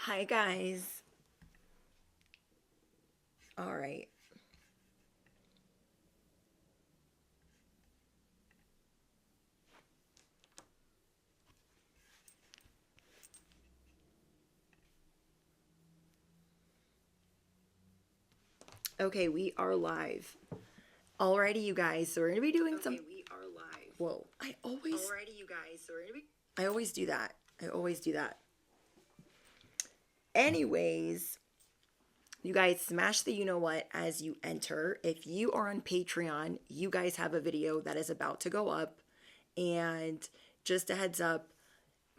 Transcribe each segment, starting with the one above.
Hi, guys. All right. Okay, we are live. Alrighty, you guys. So we're gonna be doing some. We are live. Whoa! Alrighty, you guys. So we're gonna be. I always do that. I always do that. Anyways, you guys smash the you know what as you enter. If you are on Patreon, you guys have a video that is about to go up. And just a heads up,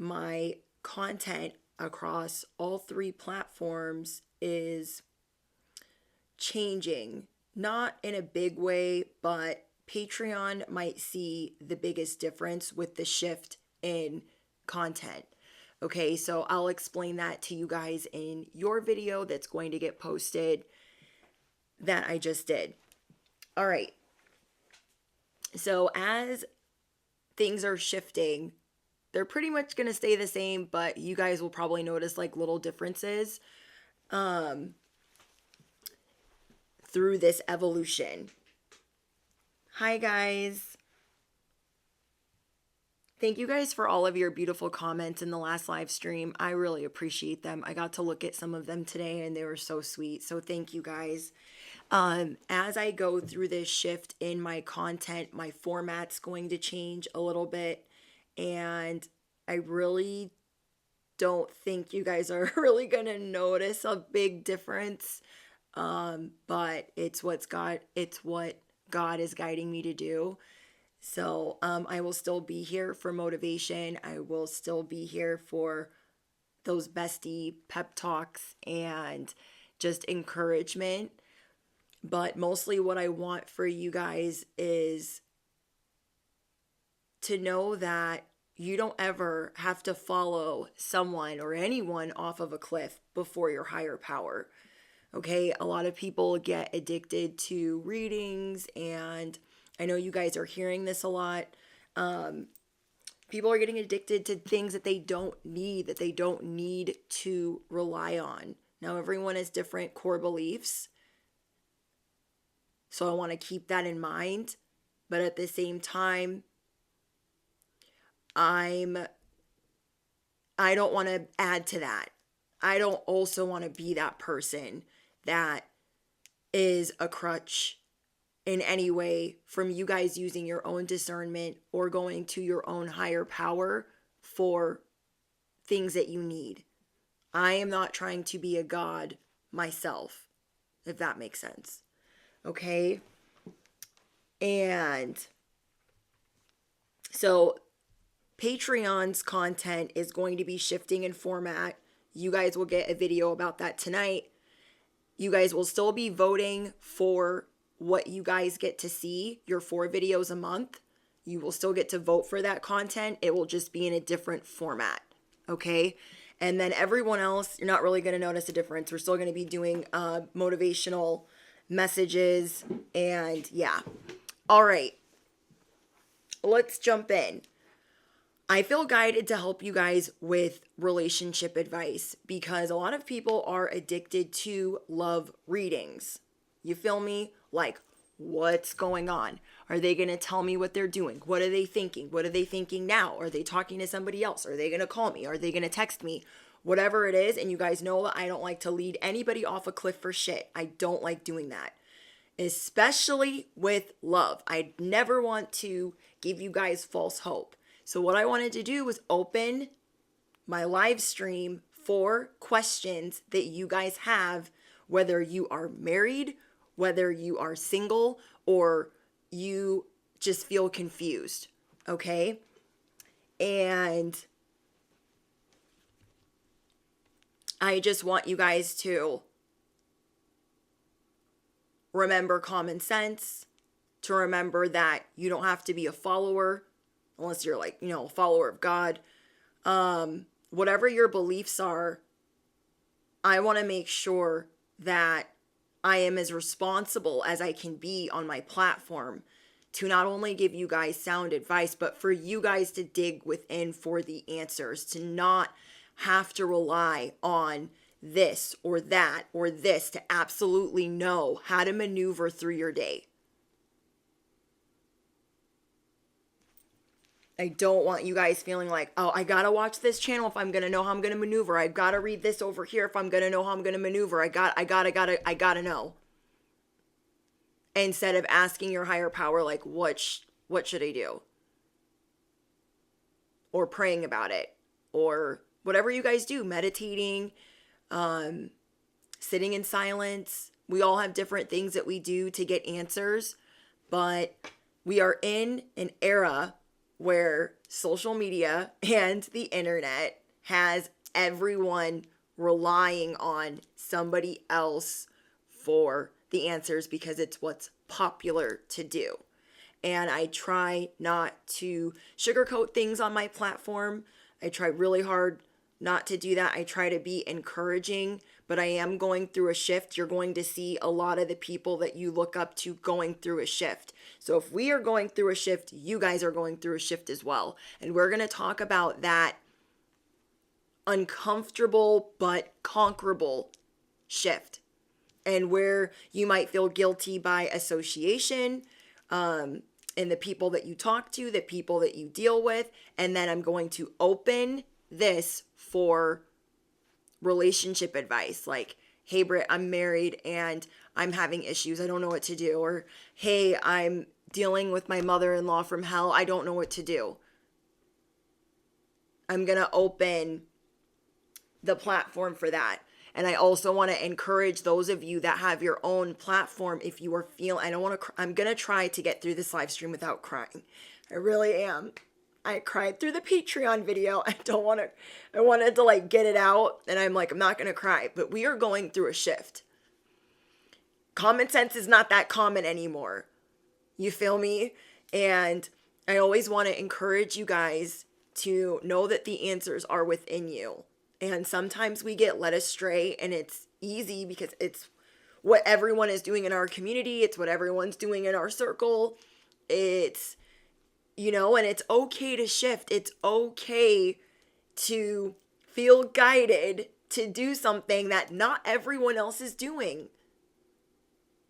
my content across all three platforms is changing. Not in a big way, but Patreon might see the biggest difference with the shift in content. Okay, so I'll explain that to you guys in your video that's going to get posted that I just did. All right. So as things are shifting, they're pretty much going to stay the same, but you guys will probably notice like little differences through this evolution. Hi, guys. Thank you guys for all of your beautiful comments in the last live stream. I really appreciate them. I got to look at some of them today and they were so sweet. So thank you guys. As I go through this shift in my content, my format's going to change a little bit. And I really don't think you guys are really going to notice a big difference. But it's what God is guiding me to do. So I will still be here for motivation. I will still be here for those bestie pep talks and just encouragement. But mostly what I want for you guys is to know that you don't ever have to follow someone or anyone off of a cliff before your higher power. Okay, a lot of people get addicted to readings, and I know you guys are hearing this a lot. People are getting addicted to things that they don't need to rely on. Now, everyone has different core beliefs, so I want to keep that in mind. But at the same time, I don't want to add to that. I don't also want to be that person that is a crutch in any way from you guys using your own discernment or going to your own higher power for things that you need. I am not trying to be a god myself, if that makes sense. Okay? And so Patreon's content is going to be shifting in format. You guys will get a video about that tonight. You guys will still be voting for what you guys get to see, your 4 videos a month. You will still get to vote for that content. It will just be in a different format. Okay? And then everyone else, you're not really going to notice a difference. We're still going to be doing motivational messages. And yeah. All right. Let's jump in. I feel guided to help you guys with relationship advice because a lot of people are addicted to love readings. You feel me? Like, what's going on? Are they going to tell me what they're doing? What are they thinking? What are they thinking now? Are they talking to somebody else? Are they going to call me? Are they going to text me? Whatever it is, and you guys know that I don't like to lead anybody off a cliff for shit. I don't like doing that. Especially with love. I never want to give you guys false hope. So what I wanted to do was open my live stream for questions that you guys have, whether you are married, whether you are single, or you just feel confused, okay? And I just want you guys to remember common sense, to remember that you don't have to be a follower unless you're like, a follower of God. Whatever your beliefs are, I want to make sure that I am as responsible as I can be on my platform to not only give you guys sound advice, but for you guys to dig within for the answers, to not have to rely on this or that or this to absolutely know how to maneuver through your day. I don't want you guys feeling like, oh, I gotta watch this channel if I'm gonna know how I'm gonna maneuver. I gotta read this over here if I'm gonna know how I'm gonna maneuver. I gotta know. Instead of asking your higher power, like, what should I do? Or praying about it, or whatever you guys do, meditating, sitting in silence. We all have different things that we do to get answers, but we are in an era where social media and the internet has everyone relying on somebody else for the answers because it's what's popular to do. And I try not to sugarcoat things on my platform. I try really hard not to do that. I try to be encouraging, but I am going through a shift. You're going to see a lot of the people that you look up to going through a shift. So if we are going through a shift, you guys are going through a shift as well. And we're going to talk about that uncomfortable but conquerable shift, and where you might feel guilty by association, and the people that you talk to, the people that you deal with. And then I'm going to open this for relationship advice. Like, hey, Britt, I'm married and I'm having issues. I don't know what to do. Or, hey, I'm dealing with my mother-in-law from hell. I don't know what to do. I'm going to open the platform for that. And I also want to encourage those of you that have your own platform. If you are feeling, I'm going to try to get through this live stream without crying. I really am. I cried through the Patreon video. I wanted to like get it out, and I'm like, I'm not going to cry, but we are going through a shift. Common sense is not that common anymore. You feel me? And I always want to encourage you guys to know that the answers are within you. And sometimes we get led astray, and it's easy because it's what everyone is doing in our community. It's what everyone's doing in our circle. It's, and it's okay to shift. It's okay to feel guided to do something that not everyone else is doing.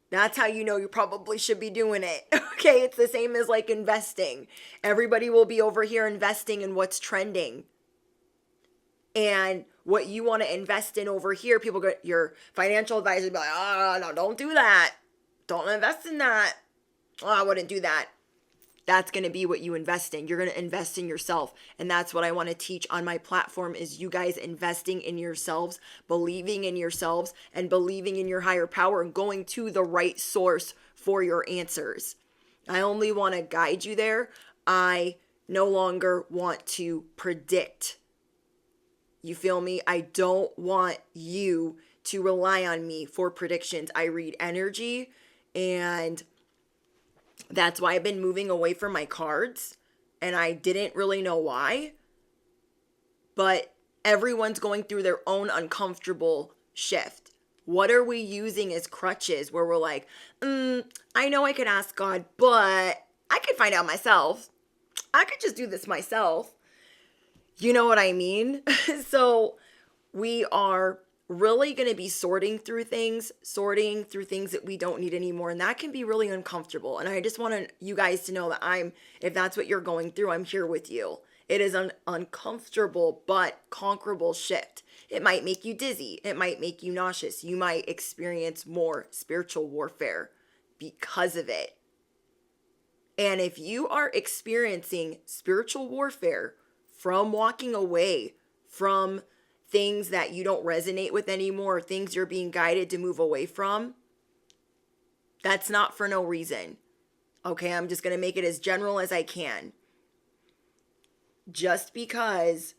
That's how you know you probably should be doing it. Okay, it's the same as like investing. Everybody will be over here investing in what's trending. And what you want to invest in over here, people go, your financial advisor will be like, oh, no, don't do that. Don't invest in that. Oh, I wouldn't do that. That's going to be what you invest in. You're going to invest in yourself. And that's what I want to teach on my platform is you guys investing in yourselves, believing in yourselves, and believing in your higher power and going to the right source for your answers. I only want to guide you there. I no longer want to predict. You feel me? I don't want you to rely on me for predictions. I read energy, and that's why I've been moving away from my cards, and I didn't really know why. But everyone's going through their own uncomfortable shift. What are we using as crutches where we're like, I know I could ask God, but I could find out myself. I could just do this myself. You know what I mean? So we are really going to be sorting through things that we don't need anymore. And that can be really uncomfortable. And I just want you guys to know that if that's what you're going through, I'm here with you. It is an uncomfortable but conquerable shift. It might make you dizzy. It might make you nauseous. You might experience more spiritual warfare because of it. And if you are experiencing spiritual warfare from walking away from things that you don't resonate with anymore, things you're being guided to move away from, that's not for no reason. Okay, I'm just going to make it as general as I can. Just because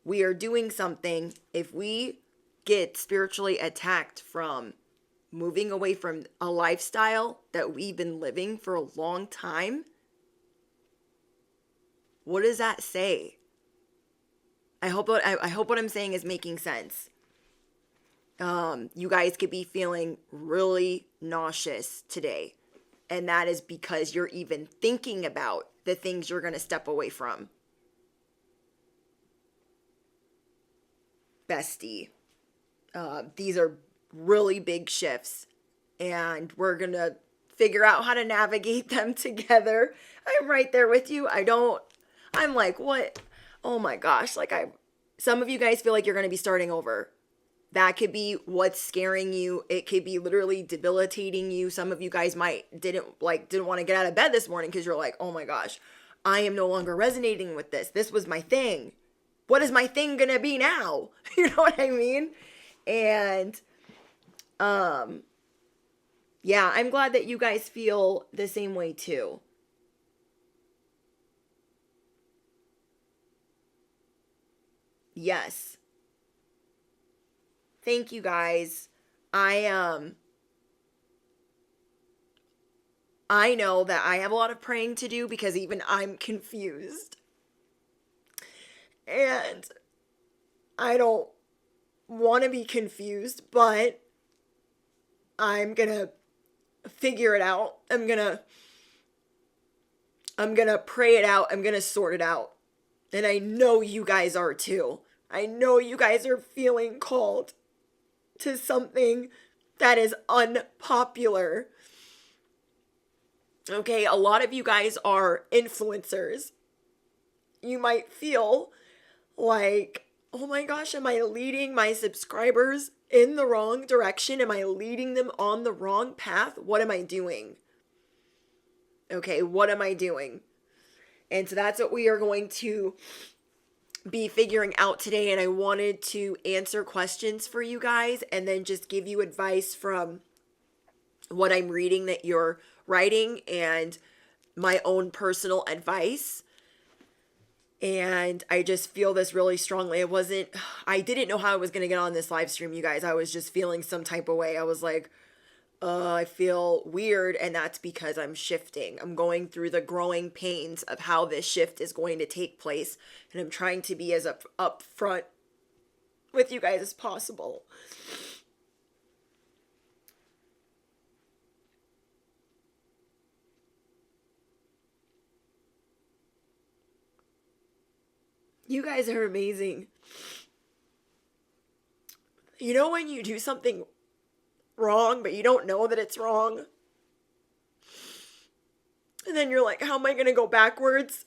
we are doing something, if we get spiritually attacked from moving away from a lifestyle that we've been living for a long time, what does that say? I hope what I'm saying is making sense. You guys could be feeling really nauseous today. And that is because you're even thinking about the things you're going to step away from. bestie. These are really big shifts, and we're going to figure out how to navigate them together. I'm right there with you. I'm like, what? Oh my gosh. Some of you guys feel like you're going to be starting over. That could be what's scaring you. It could be literally debilitating you. Some of you guys didn't want to get out of bed this morning because you're like, oh my gosh, I am no longer resonating with this. This was my thing. What is my thing gonna be now? You know what I mean? And yeah, I'm glad that you guys feel the same way too. Yes. Thank you guys. I I know that I have a lot of praying to do because even I'm confused. And I don't want to be confused, but I'm going to figure it out. I'm going to pray it out. I'm going to sort it out. And I know you guys are too. I know you guys are feeling called to something that is unpopular. Okay, a lot of you guys are influencers. You might feel like, oh my gosh, am I leading my subscribers in the wrong direction? Am I leading them on the wrong path? What am I doing? Okay, what am I doing? And so that's what we are going to be figuring out today. And I wanted to answer questions for you guys and then just give you advice from what I'm reading that you're writing and my own personal advice. And I just feel this really strongly. I didn't know how I was going to get on this live stream, you guys. I was just feeling some type of way. I was like, I feel weird. And that's because I'm shifting. I'm going through the growing pains of how this shift is going to take place. And I'm trying to be as upfront with you guys as possible. You guys are amazing. You know when you do something wrong, but you don't know that it's wrong? And then you're like, how am I going to go backwards?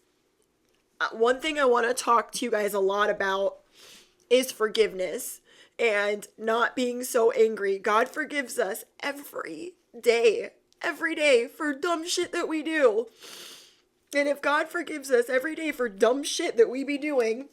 One thing I want to talk to you guys a lot about is forgiveness and not being so angry. God forgives us every day for dumb shit that we do. And if God forgives us every day for dumb shit that we be doing,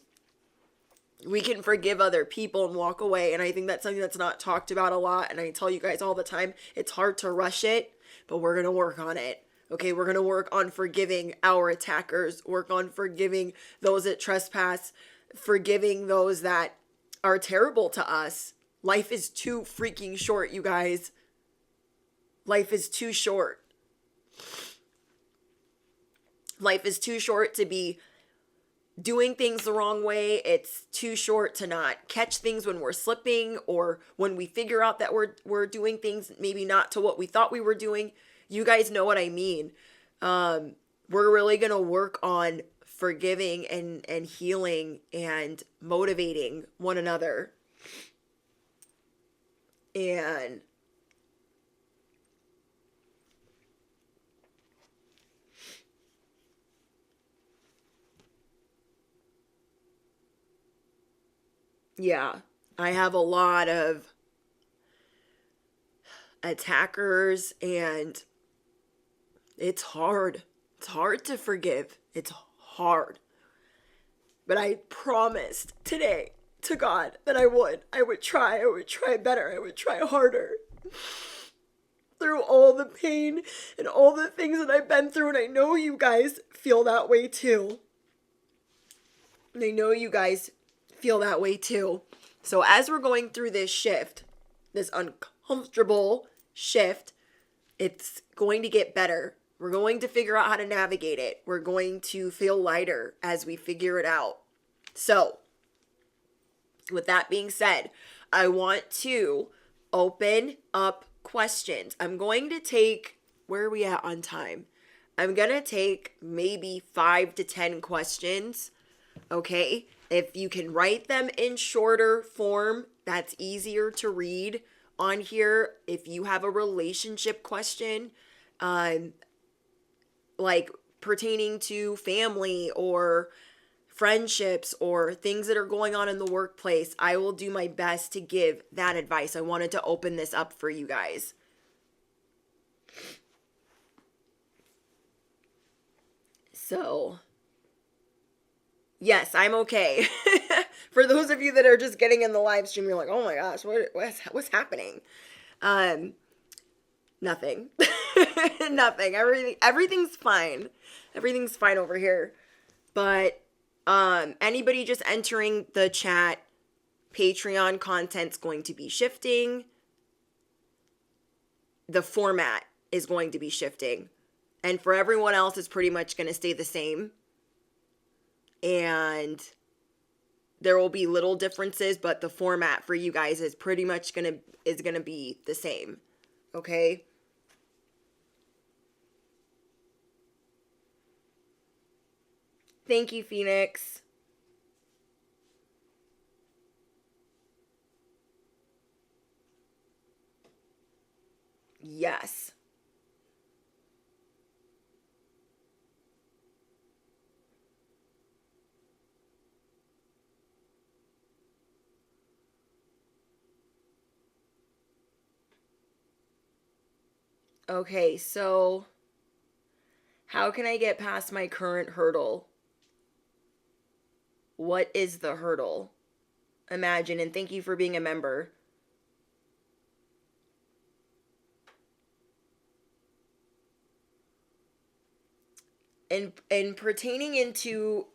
we can forgive other people and walk away. And I think that's something that's not talked about a lot. And I tell you guys all the time, it's hard to rush it, but we're going to work on it. Okay, we're going to work on forgiving our attackers, work on forgiving those that trespass, forgiving those that are terrible to us. Life is too freaking short, you guys. Life is too short. Life is too short to be doing things the wrong way. It's too short to not catch things when we're slipping or when we figure out that we're doing things maybe not to what we thought we were doing. You guys know what I mean. We're really going to work on forgiving and healing and motivating one another. And yeah, I have a lot of attackers and it's hard. It's hard to forgive. It's hard. But I promised today to God that I would try better. I would try harder. Through all the pain and all the things that I've been through. And I know you guys feel that way too. And I know you guys feel that way too. So as we're going through this shift, this uncomfortable shift, it's going to get better. We're going to figure out how to navigate it. We're going to feel lighter as we figure it out. So, with that being said, I want to open up questions. I'm going to take, where are we at on time? I'm going to take maybe 5 to 10 questions, okay? If you can write them in shorter form, that's easier to read on here. If you have a relationship question, like pertaining to family or friendships or things that are going on in the workplace, I will do my best to give that advice. I wanted to open this up for you guys. So, yes, I'm okay. For those of you that are just getting in the live stream, you're like, oh my gosh, what's happening? Nothing. Nothing. Everything's fine. Everything's fine over here. But anybody just entering the chat, Patreon content's going to be shifting. The format is going to be shifting. And for everyone else, it's pretty much going to stay the same. And there will be little differences, but the format for you guys is pretty much gonna be the same. Okay? Thank you, Phoenix. Yes. Okay, so how can I get past my current hurdle? What is the hurdle? Imagine, and thank you for being a member. And pertaining to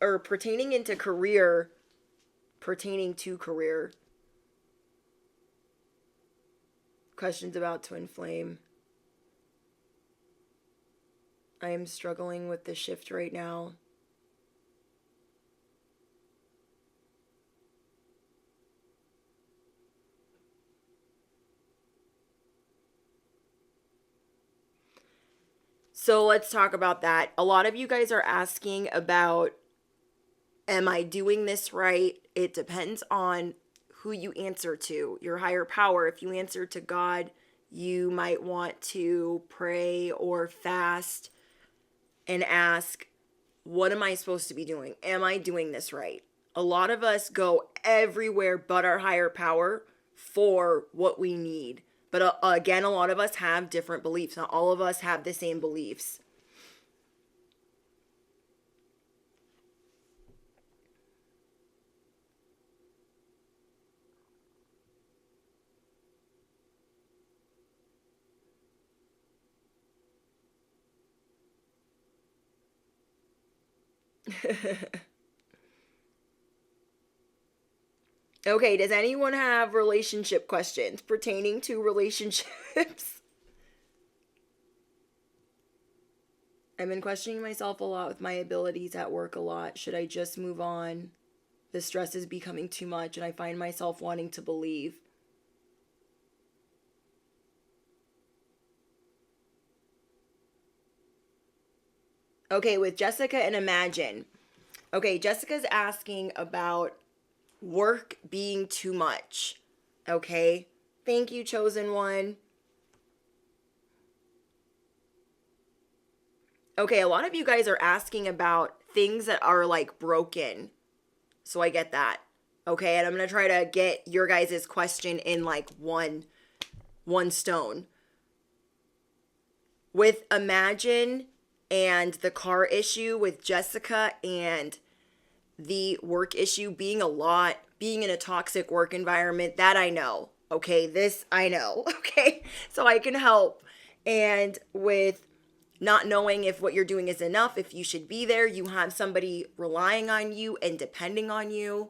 career, questions about twin flame. I am struggling with the shift right now. So let's talk about that. A lot of you guys are asking about, am I doing this right? It depends on who you answer to, your higher power. If you answer to God, you might want to pray or fast and ask, what am I supposed to be doing? Am I doing this right? A lot of us go everywhere but our higher power for what we need. But again, a lot of us have different beliefs. Not all of us have the same beliefs. Okay, does anyone have relationship questions pertaining to relationships? I've been questioning myself a lot with my abilities at work a lot. Should I just move on? The stress is becoming too much and I find myself wanting to believe. Okay, with Jessica and Imagine. Okay, Jessica's asking about work being too much. Okay? Thank you, chosen one. Okay, a lot of you guys are asking about things that are like broken. So I get that. Okay, and I'm going to try to get your guys' question in like one stone. With Imagine and the car issue with Jessica and the work issue being being in a toxic work environment, that I know. Okay, this I know. Okay, so I can help. And with not knowing if what you're doing is enough, if you should be there, you have somebody relying on you and depending on you.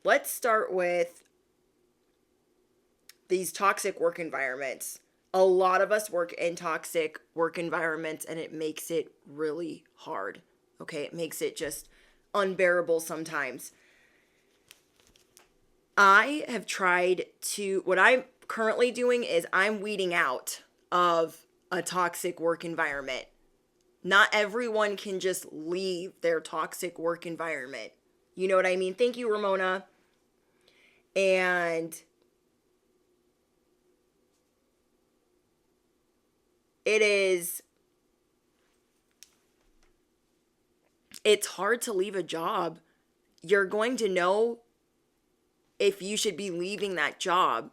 Let's start with these toxic work environments. A lot of us work in toxic work environments and it makes it really hard. Okay, it makes it just unbearable sometimes. I have tried what I'm currently doing is I'm weeding out of a toxic work environment. Not everyone can just leave their toxic work environment. You know what I mean? Thank you, Ramona. And it's hard to leave a job. You're going to know if you should be leaving that job.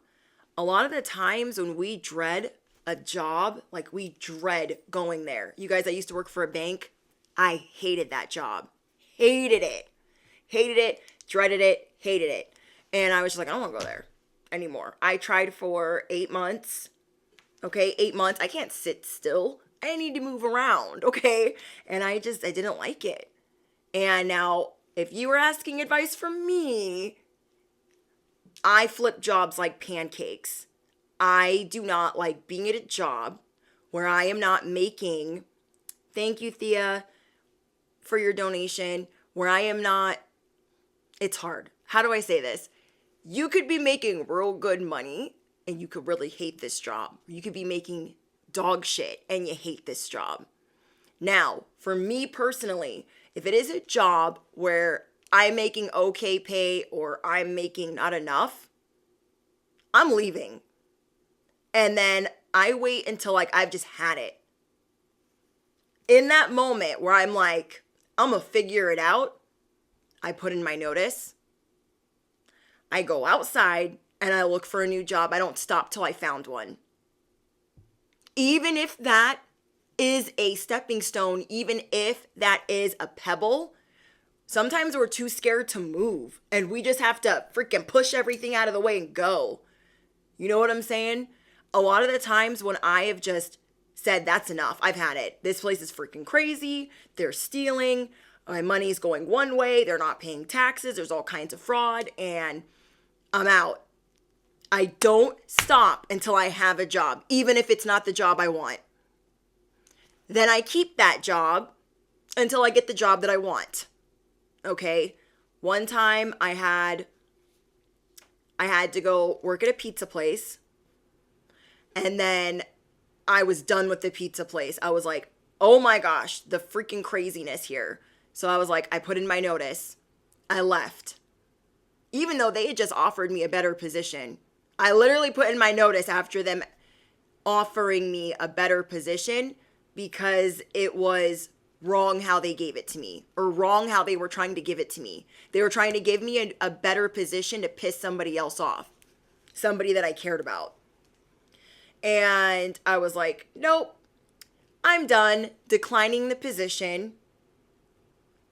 A lot of the times when we dread a job, like we dread going there. You guys, I used to work for a bank. I hated that job. Hated it. Hated it. Dreaded it. Hated it. And I was just like, I don't want to go there anymore. I tried for 8 months. Okay, 8 months. I can't sit still. I need to move around. Okay. And I didn't like it. And now, if you were asking advice from me, I flip jobs like pancakes. I do not like being at a job where I am not making, thank you, Thea, for your donation, where I am not, it's hard. How do I say this? You could be making real good money and you could really hate this job. You could be making dog shit and you hate this job. Now, for me personally, if it is a job where I'm making okay pay or I'm making not enough, I'm leaving. And then I wait until like I've just had it. In that moment where I'm like, I'm gonna figure it out, I put in my notice. I go outside and I look for a new job. I don't stop till I found one. Even if that is a stepping stone, even if that is a pebble, sometimes we're too scared to move and we just have to freaking push everything out of the way and go. You know what I'm saying? A lot of the times when I have just said, that's enough, I've had it. This place is freaking crazy. They're stealing. My money's going one way. They're not paying taxes. There's all kinds of fraud and I'm out. I don't stop until I have a job, even if it's not the job I want. Then I keep that job until I get the job that I want. Okay? One time I had to go work at a pizza place. And then I was done with the pizza place. I was like, oh my gosh, the freaking craziness here. So I was like, I put in my notice. I left. Even though they had just offered me a better position. I literally put in my notice after them offering me a better position because it was wrong how they gave it to me or wrong how they were trying to give it to me. They were trying to give me a better position to piss somebody else off, somebody that I cared about. And I was like, nope, I'm done, declining the position,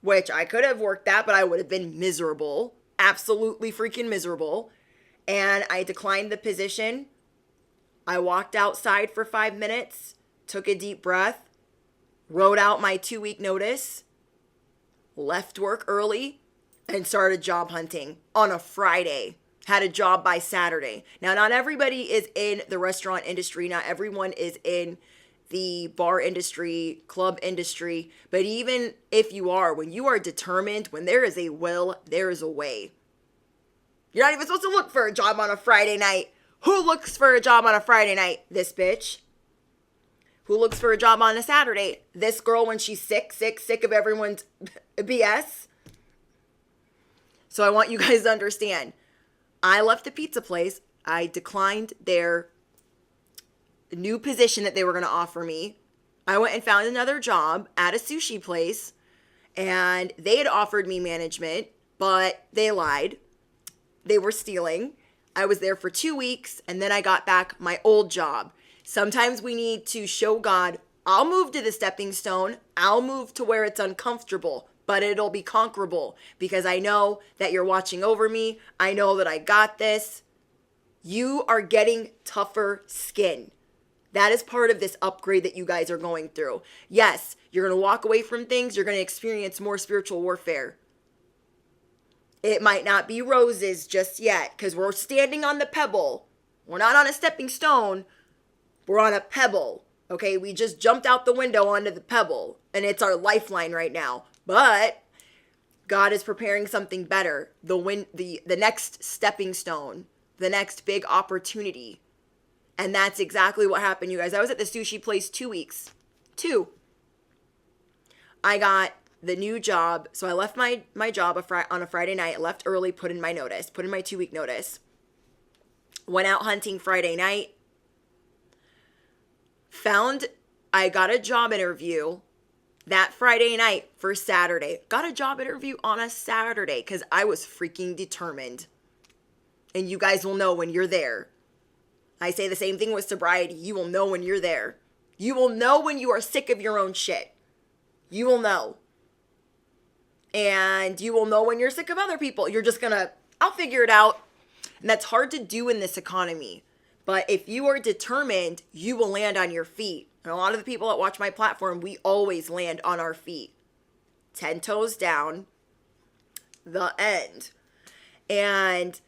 which I could have worked that, but I would have been miserable, absolutely freaking miserable. And I declined the position. I walked outside for 5 minutes, took a deep breath, wrote out my 2-week notice, left work early, and started job hunting on a Friday. Had a job by Saturday. Now, not everybody is in the restaurant industry. Not everyone is in the bar industry, club industry. But even if you are, when you are determined, when there is a will, there is a way. You're not even supposed to look for a job on a Friday night. Who looks for a job on a Friday night? This bitch. Who looks for a job on a Saturday? This girl when she's sick of everyone's BS. So I want you guys to understand. I left the pizza place. I declined their new position that they were going to offer me. I went and found another job at a sushi place, and they had offered me management, but they lied. They were stealing. I was there for 2 weeks, and then I got back my old job. Sometimes we need to show God, I'll move to the stepping stone. I'll move to where it's uncomfortable, but it'll be conquerable because I know that you're watching over me. I know that I got this. You are getting tougher skin. That is part of this upgrade that you guys are going through. Yes, you're going to walk away from things. You're going to experience more spiritual warfare. It might not be roses just yet because we're standing on the pebble. We're not on a stepping stone. We're on a pebble. Okay, we just jumped out the window onto the pebble and it's our lifeline right now. But God is preparing something better. The next stepping stone, the next big opportunity. And that's exactly what happened, you guys. I was at the sushi place 2 weeks. 2. I got the new job. So I left my job on a Friday night. I left early, put in my notice, put in my 2-week notice. Went out hunting Friday night. I got a job interview that Friday night for Saturday. Got a job interview on a Saturday because I was freaking determined. And you guys will know when you're there. I say the same thing with sobriety. You will know when you're there. You will know when you are sick of your own shit. You will know. And you will know when you're sick of other people. You're just gonna, I'll figure it out. And that's hard to do in this economy. But if you are determined, you will land on your feet. And a lot of the people that watch my platform, we always land on our feet. 10 toes down. The end. And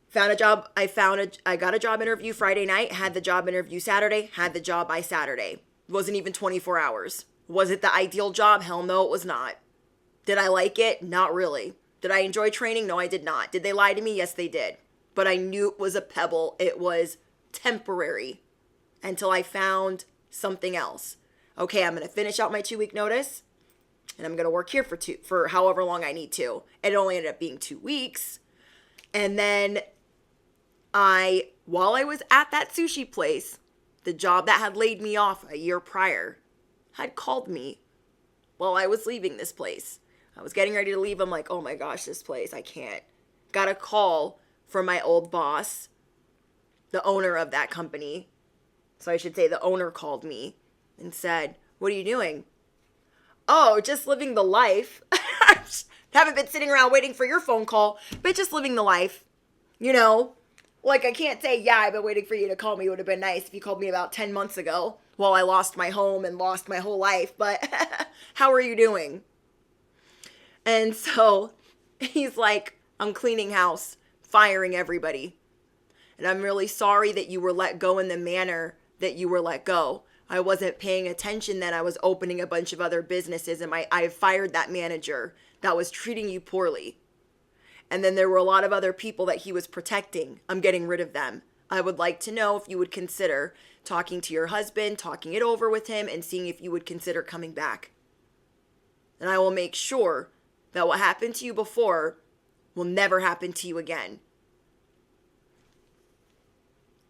found a job. I got a job interview Friday night, had the job interview Saturday, had the job by Saturday. It wasn't even 24 hours. Was it the ideal job? Hell no, it was not. Did I like it? Not really. Did I enjoy training? No, I did not. Did they lie to me? Yes, they did. But I knew it was a pebble. It was temporary until I found something else. Okay, I'm going to finish out my 2-week notice and I'm going to work here for however long I need to. It only ended up being 2 weeks. And then while I was at that sushi place, the job that had laid me off a year prior had called me while I was leaving this place. I was getting ready to leave. I'm like, oh my gosh, this place, I can't. Got a call from my old boss, the owner of that company. So I should say the owner called me and said, what are you doing? Oh, just living the life. Haven't been sitting around waiting for your phone call, but just living the life. You know, like I can't say, yeah, I've been waiting for you to call me. It would have been nice if you called me about 10 months ago while I lost my home and lost my whole life. But how are you doing? And so he's like, I'm cleaning house, firing everybody. And I'm really sorry that you were let go in the manner that you were let go. I wasn't paying attention then. I was opening a bunch of other businesses and I fired that manager that was treating you poorly. And then there were a lot of other people that he was protecting. I'm getting rid of them. I would like to know if you would consider talking to your husband, talking it over with him, and seeing if you would consider coming back. And I will make sure that what happened to you before will never happen to you again.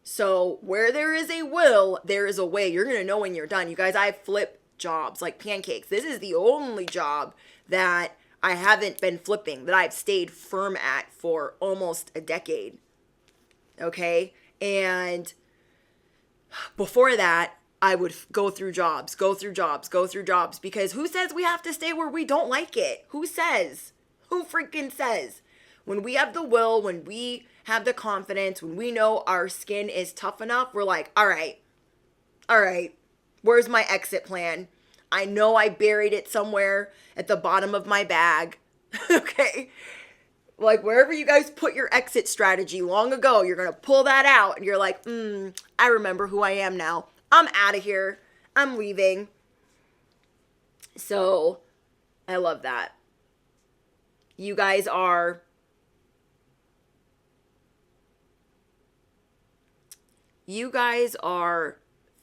So where there is a will, there is a way. You're going to know when you're done. You guys, I flip jobs like pancakes. This is the only job that I haven't been flipping, that I've stayed firm at for almost a decade. Okay? And before that, I would go through jobs, because who says we have to stay where we don't like it? Who says? Who freaking says? When we have the will, when we have the confidence, when we know our skin is tough enough, we're like, all right, where's my exit plan? I know I buried it somewhere at the bottom of my bag. Okay? Like wherever you guys put your exit strategy long ago, you're going to pull that out and you're like, I remember who I am now. I'm out of here. I'm leaving. So I love that. You guys are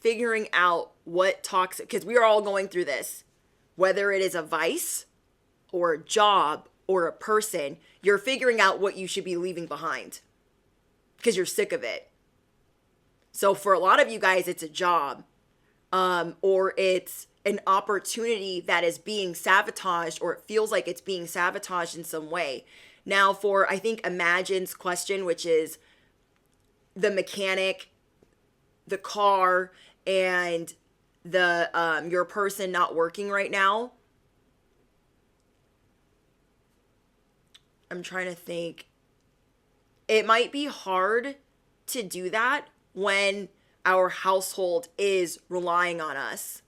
figuring out what toxic, because we are all going through this, whether it is a vice or a job or a person, you're figuring out what you should be leaving behind because you're sick of it. So for a lot of you guys, it's a job, or it's an opportunity that is being sabotaged, or it feels like it's being sabotaged in some way. Now for, I think, Imagine's question, which is the mechanic, the car, and the your person not working right now. I'm trying to think. It might be hard to do that when our household is relying on us.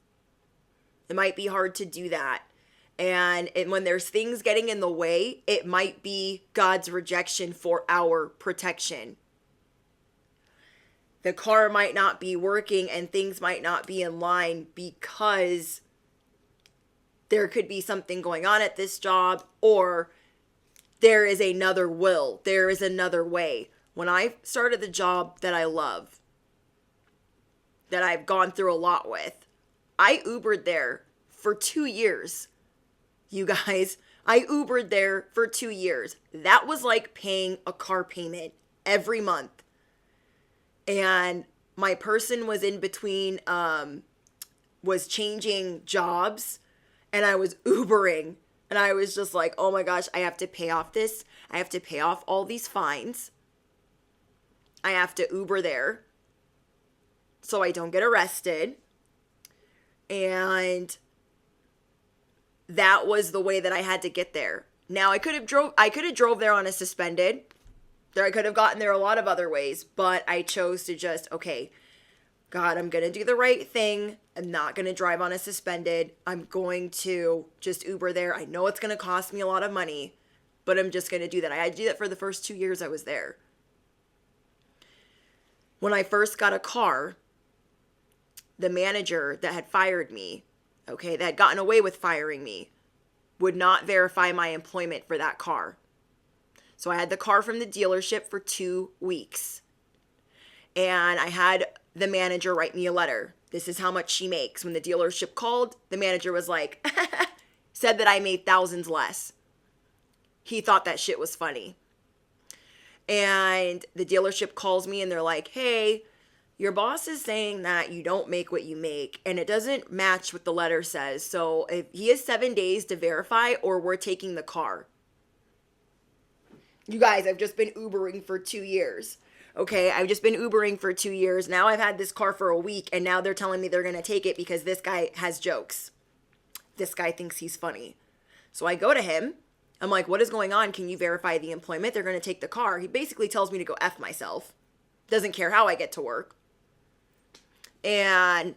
It might be hard to do that. And when there's things getting in the way, it might be God's rejection for our protection. The car might not be working and things might not be in line because there could be something going on at this job, or there is another will. There is another way. When I started the job that I love, that I've gone through a lot with, I Ubered there for 2 years You guys, I Ubered there for 2 years. That was like paying a car payment every month. And my person was in between, was changing jobs, and I was Ubering. And I was just like, oh my gosh, I have to pay off this. I have to pay off all these fines. I have to Uber there so I don't get arrested. And that was the way that I had to get there. Now I could have drove there on a suspended. There I could have gotten there a lot of other ways, but I chose to just, okay, God, I'm going to do the right thing. I'm not going to drive on a suspended. I'm going to just Uber there. I know it's going to cost me a lot of money, but I'm just going to do that. I had to do that for the first 2 years I was there. When I first got a car, the manager that had fired me, okay, that had gotten away with firing me, would not verify my employment for that car. So I had the car from the dealership for 2 weeks. And I had the manager write me a letter. This is how much she makes. When the dealership called, the manager was like, said that I made thousands less. He thought that shit was funny. And the dealership calls me and they're like, hey, your boss is saying that you don't make what you make and it doesn't match what the letter says. So if he has 7 days to verify or we're taking the car. You guys, I've just been Ubering for 2 years. Okay, I've just been Ubering for 2 years. Now I've had this car for a week and now they're telling me they're going to take it because this guy has jokes. This guy thinks he's funny. So I go to him. I'm like, what is going on? Can you verify the employment? They're going to take the car. He basically tells me to go F myself. Doesn't care how I get to work. And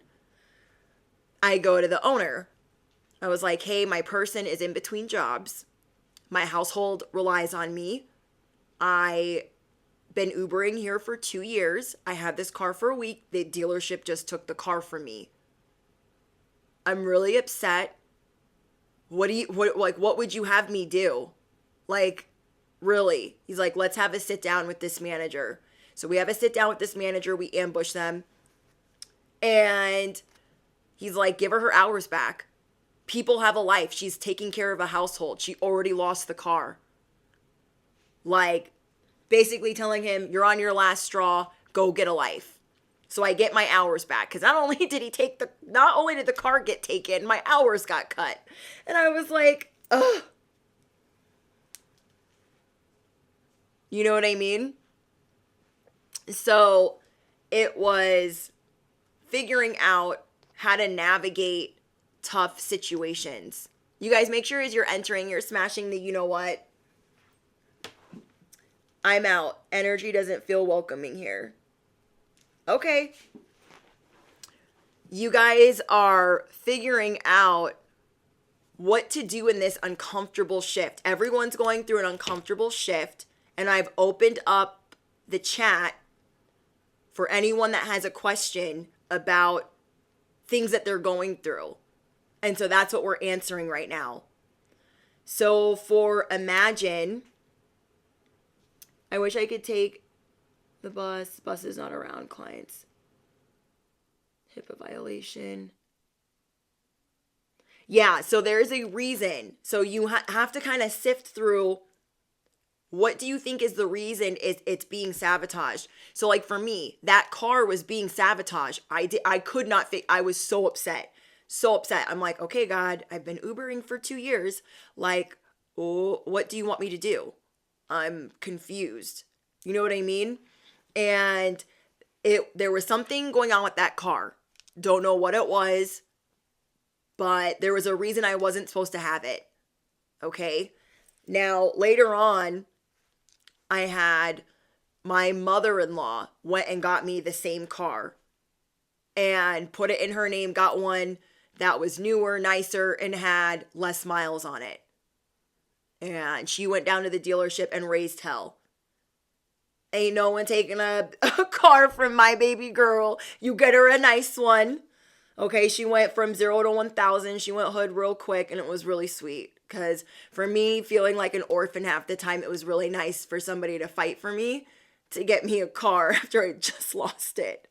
I go to the owner. I was like, hey, my person is in between jobs. My household relies on me. I've been Ubering here for 2 years. I had this car for a week. The dealership just took the car from me. I'm really upset. What would you have me do? Like, really? He's like, let's have a sit down with this manager. So we have a sit down with this manager. We ambush them. And he's like, give her hours back. People have a life. She's taking care of a household. She already lost the car. Like, basically telling him, you're on your last straw. Go get a life. So I get my hours back. Because not only did the car get taken, my hours got cut. And I was like, ugh. You know what I mean? So it was figuring out how to navigate tough situations. You guys make sure as you're entering, you're smashing the, you know what? I'm out. Energy doesn't feel welcoming here. Okay. You guys are figuring out what to do in this uncomfortable shift. Everyone's going through an uncomfortable shift, and I've opened up the chat for anyone that has a question about things that they're going through. And so that's what we're answering right now. So for Imagine, I wish I could take the bus. Bus is not around, clients. HIPAA violation. Yeah, so there's a reason. So you have to kind of sift through, what do you think is the reason it's being sabotaged? So like for me, that car was being sabotaged. I could not fit. I was so upset. So upset. I'm like, okay, God, I've been Ubering for 2 years. Like, oh, what do you want me to do? I'm confused. You know what I mean? And there was something going on with that car. Don't know what it was, but there was a reason I wasn't supposed to have it. Okay? Now, later on, I had my mother-in-law went and got me the same car and put it in her name, got one that was newer, nicer, and had less miles on it. And she went down to the dealership and raised hell. Ain't no one taking a car from my baby girl. You get her a nice one. Okay, she went from 0 to 1,000. She went hood real quick, and it was really sweet. Because for me, feeling like an orphan half the time, it was really nice for somebody to fight for me to get me a car after I just lost it.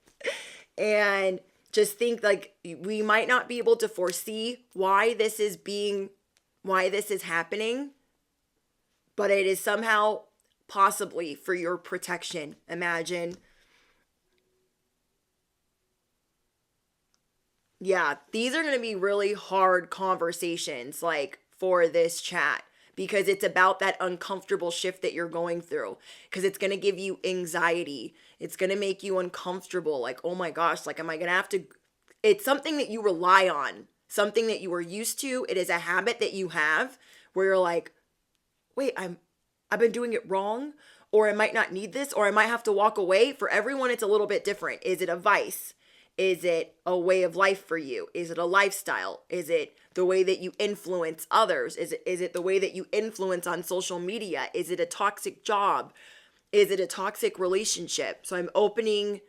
And just think like we might not be able to foresee why this is being why this is happening, but it is somehow possibly for your protection. Imagine. Yeah, these are going to be really hard conversations, like, for this chat, because it's about that uncomfortable shift that you're going through, because it's going to give you anxiety. It's going to make you uncomfortable. Like, oh my gosh, like, am I going to have to? It's something that you rely on, something that you are used to. It is a habit that you have where you're like, wait, I've been doing it wrong, or I might not need this, or I might have to walk away. For everyone, it's a little bit different. Is it a vice? Is it a way of life for you? Is it a lifestyle? Is it the way that you influence others? Is it the way that you influence on social media? Is it a toxic job? Is it a toxic relationship? So I'm opening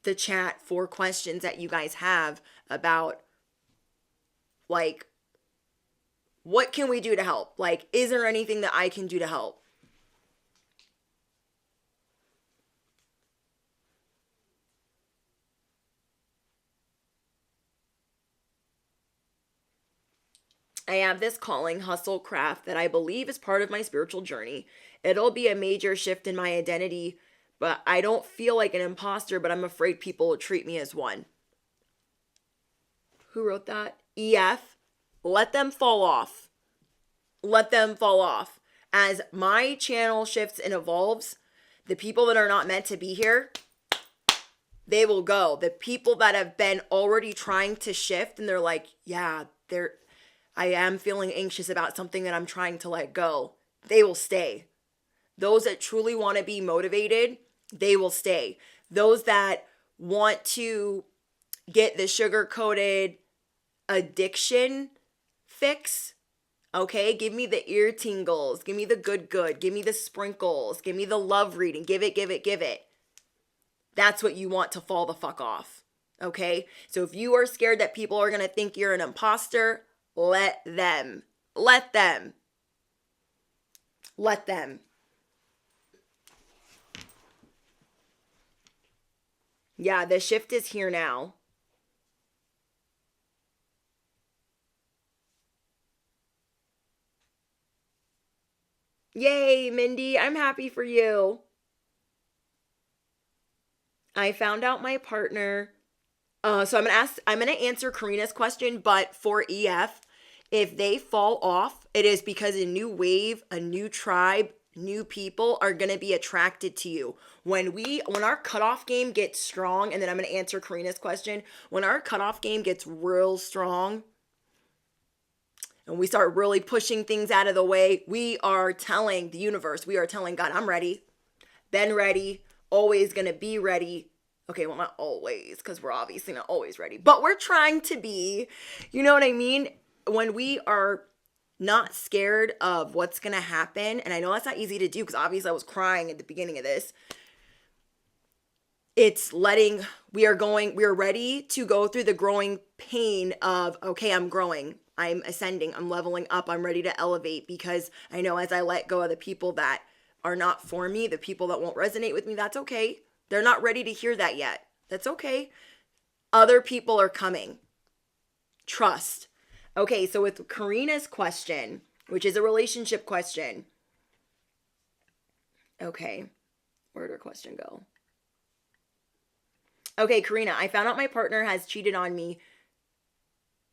the chat for questions that you guys have about, like, what can we do to help? Like, is there anything that I can do to help? I have this calling, hustle, craft, that I believe is part of my spiritual journey. It'll be a major shift in my identity, but I don't feel like an imposter, but I'm afraid people will treat me as one. Who wrote that? EF. Let them fall off. Let them fall off. As my channel shifts and evolves, the people that are not meant to be here, they will go. The people that have been already trying to shift and they're like, yeah, I am feeling anxious about something that I'm trying to let go, they will stay. Those that truly want to be motivated, they will stay. Those that want to get the sugar-coated addiction fix, okay, give me the ear tingles, give me the good, give me the sprinkles, give me the love reading, give it. That's what you want to fall the fuck off, okay? So if you are scared that people are going to think you're an imposter, let them. Yeah, the shift is here now. Yay, Mindy, I'm happy for you. I found out my partner. So I'm gonna answer Karina's question, but for EF, if they fall off, it is because a new wave, a new tribe, new people are gonna be attracted to you. When our cutoff game gets strong, and then I'm gonna answer Karina's question, when our cutoff game gets real strong, and we start really pushing things out of the way, we are telling the universe, we are telling God, I'm ready, been ready, always gonna be ready. Okay, well, not always, because we're obviously not always ready, but we're trying to be. You know what I mean? When we are not scared of what's gonna happen, and I know that's not easy to do, because obviously I was crying at the beginning of this. It's we are ready to go through the growing pain of, okay, I'm growing, I'm ascending, I'm leveling up, I'm ready to elevate, because I know as I let go of the people that are not for me, the people that won't resonate with me, that's okay. They're not ready to hear that yet. That's okay. Other people are coming. Trust. Okay, so with Karina's question, which is a relationship question. Okay, where'd her question go? Okay, Karina, I found out my partner has cheated on me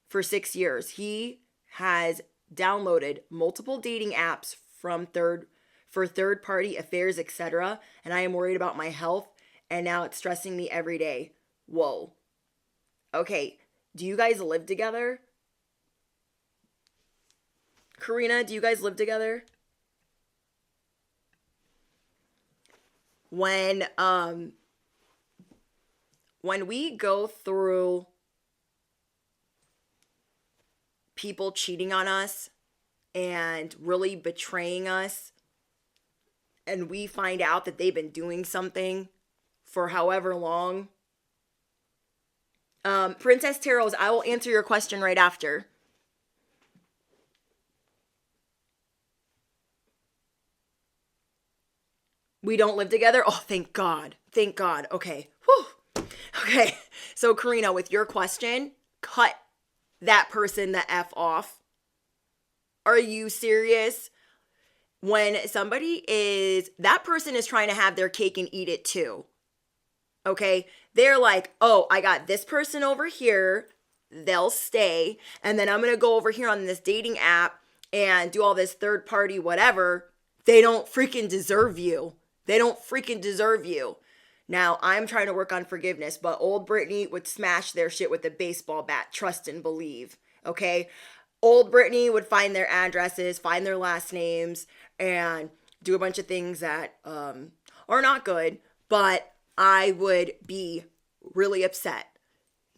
for 6 years. He has downloaded multiple dating apps for third-party affairs, etc., and I am worried about my health, and now it's stressing me every day. Whoa. Okay, do you guys live together? Karina, do you guys live together? When we go through people cheating on us and really betraying us, and we find out that they've been doing something for however long. Princess Taros, I will answer your question right after. We don't live together? Oh, thank God. Thank God. Okay. Whew. Okay. So, Karina, with your question, cut that person the F off. Are you serious? When that person is trying to have their cake and eat it too. Okay? They're like, oh, I got this person over here. They'll stay. And then I'm going to go over here on this dating app and do all this third party whatever. They don't freaking deserve you. They don't freaking deserve you. Now, I'm trying to work on forgiveness, but old Brittany would smash their shit with a baseball bat. Trust and believe. Okay? Old Brittany would find their addresses, find their last names, and do a bunch of things that are not good, but I would be really upset.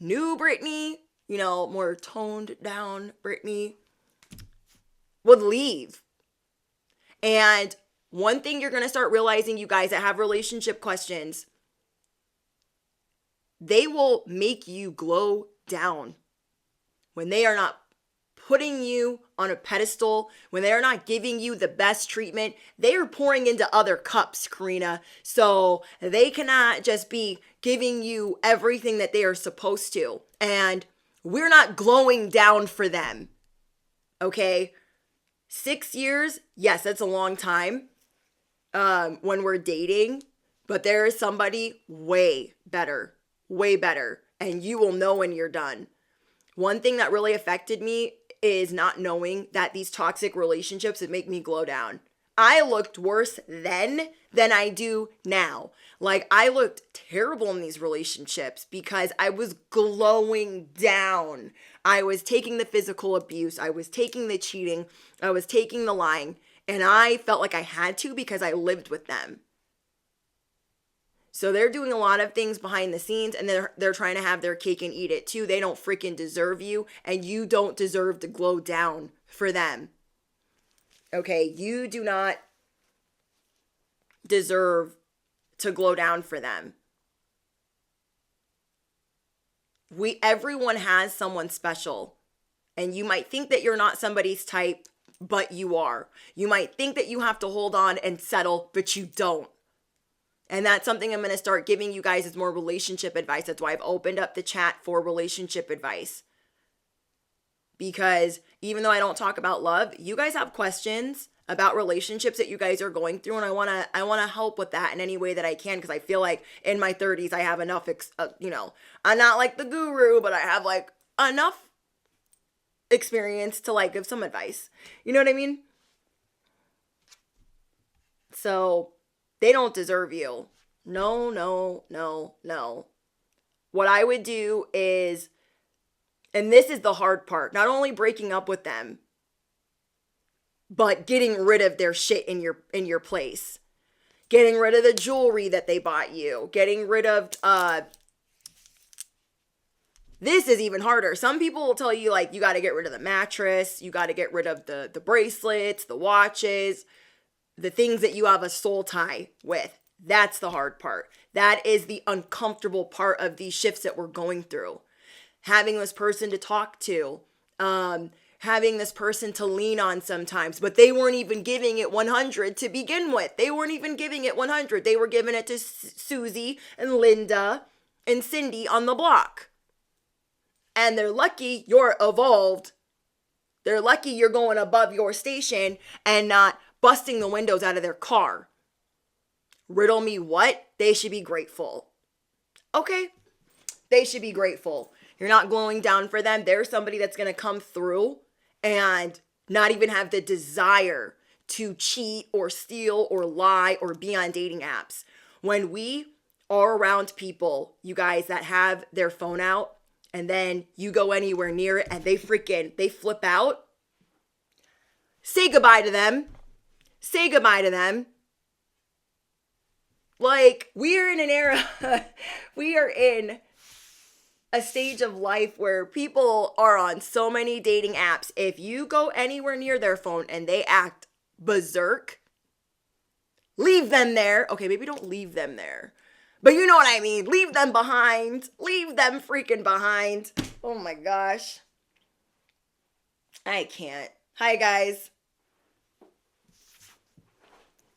New Brittany, more toned down Brittany, would leave. And one thing you're going to start realizing, you guys that have relationship questions, they will make you glow down when they are not putting you on a pedestal, when they are not giving you the best treatment. They are pouring into other cups, Karina. So they cannot just be giving you everything that they are supposed to. And we're not glowing down for them. Okay? 6 years, yes, that's a long time when we're dating. But there is somebody way better. And you will know when you're done. One thing that really affected me is not knowing that these toxic relationships would make me glow down. I looked worse then than I do now. Like, I looked terrible in these relationships because I was glowing down. I was taking the physical abuse. I was taking the cheating. I was taking the lying. And I felt like I had to because I lived with them. So they're doing a lot of things behind the scenes, and they're trying to have their cake and eat it too. They don't freaking deserve you, and you don't deserve to glow down for them. Okay, you do not deserve to glow down for them. Everyone has someone special, and you might think that you're not somebody's type, but you are. You might think that you have to hold on and settle, but you don't. And that's something I'm going to start giving you guys as more relationship advice. That's why I've opened up the chat for relationship advice. Because even though I don't talk about love, you guys have questions about relationships that you guys are going through. And I want to help with that in any way that I can. Because I feel like in my 30s, I have enough, I'm not like the guru, but I have like enough experience to like give some advice. You know what I mean? So they don't deserve you. No. What I would do is, and this is the hard part, not only breaking up with them, but getting rid of their shit in your place. Getting rid of the jewelry that they bought you. Getting rid of, this is even harder. Some people will tell you, like, you got to get rid of the mattress. You got to get rid of the bracelets, the watches, the things that you have a soul tie with. That's the hard part. That is the uncomfortable part of these shifts that we're going through. Having this person to talk to, having this person to lean on sometimes, but they weren't even giving it 100 to begin with. They weren't even giving it 100. They were giving it to Susie and Linda and Cindy on the block. And they're lucky you're evolved. They're lucky you're going above your station and not busting the windows out of their car. Riddle me what? They should be grateful. Okay? They should be grateful. You're not glowing down for them. There's somebody that's going to come through and not even have the desire to cheat or steal or lie or be on dating apps. When we are around people, you guys, that have their phone out and then you go anywhere near it and they flip out, say goodbye to them. Say goodbye to them. Like, we are in an era, we are in a stage of life where people are on so many dating apps. If you go anywhere near their phone and they act berserk, leave them there. Okay, maybe don't leave them there, but you know what I mean. Leave them behind. Leave them freaking behind. Oh my gosh. I can't. Hi, guys.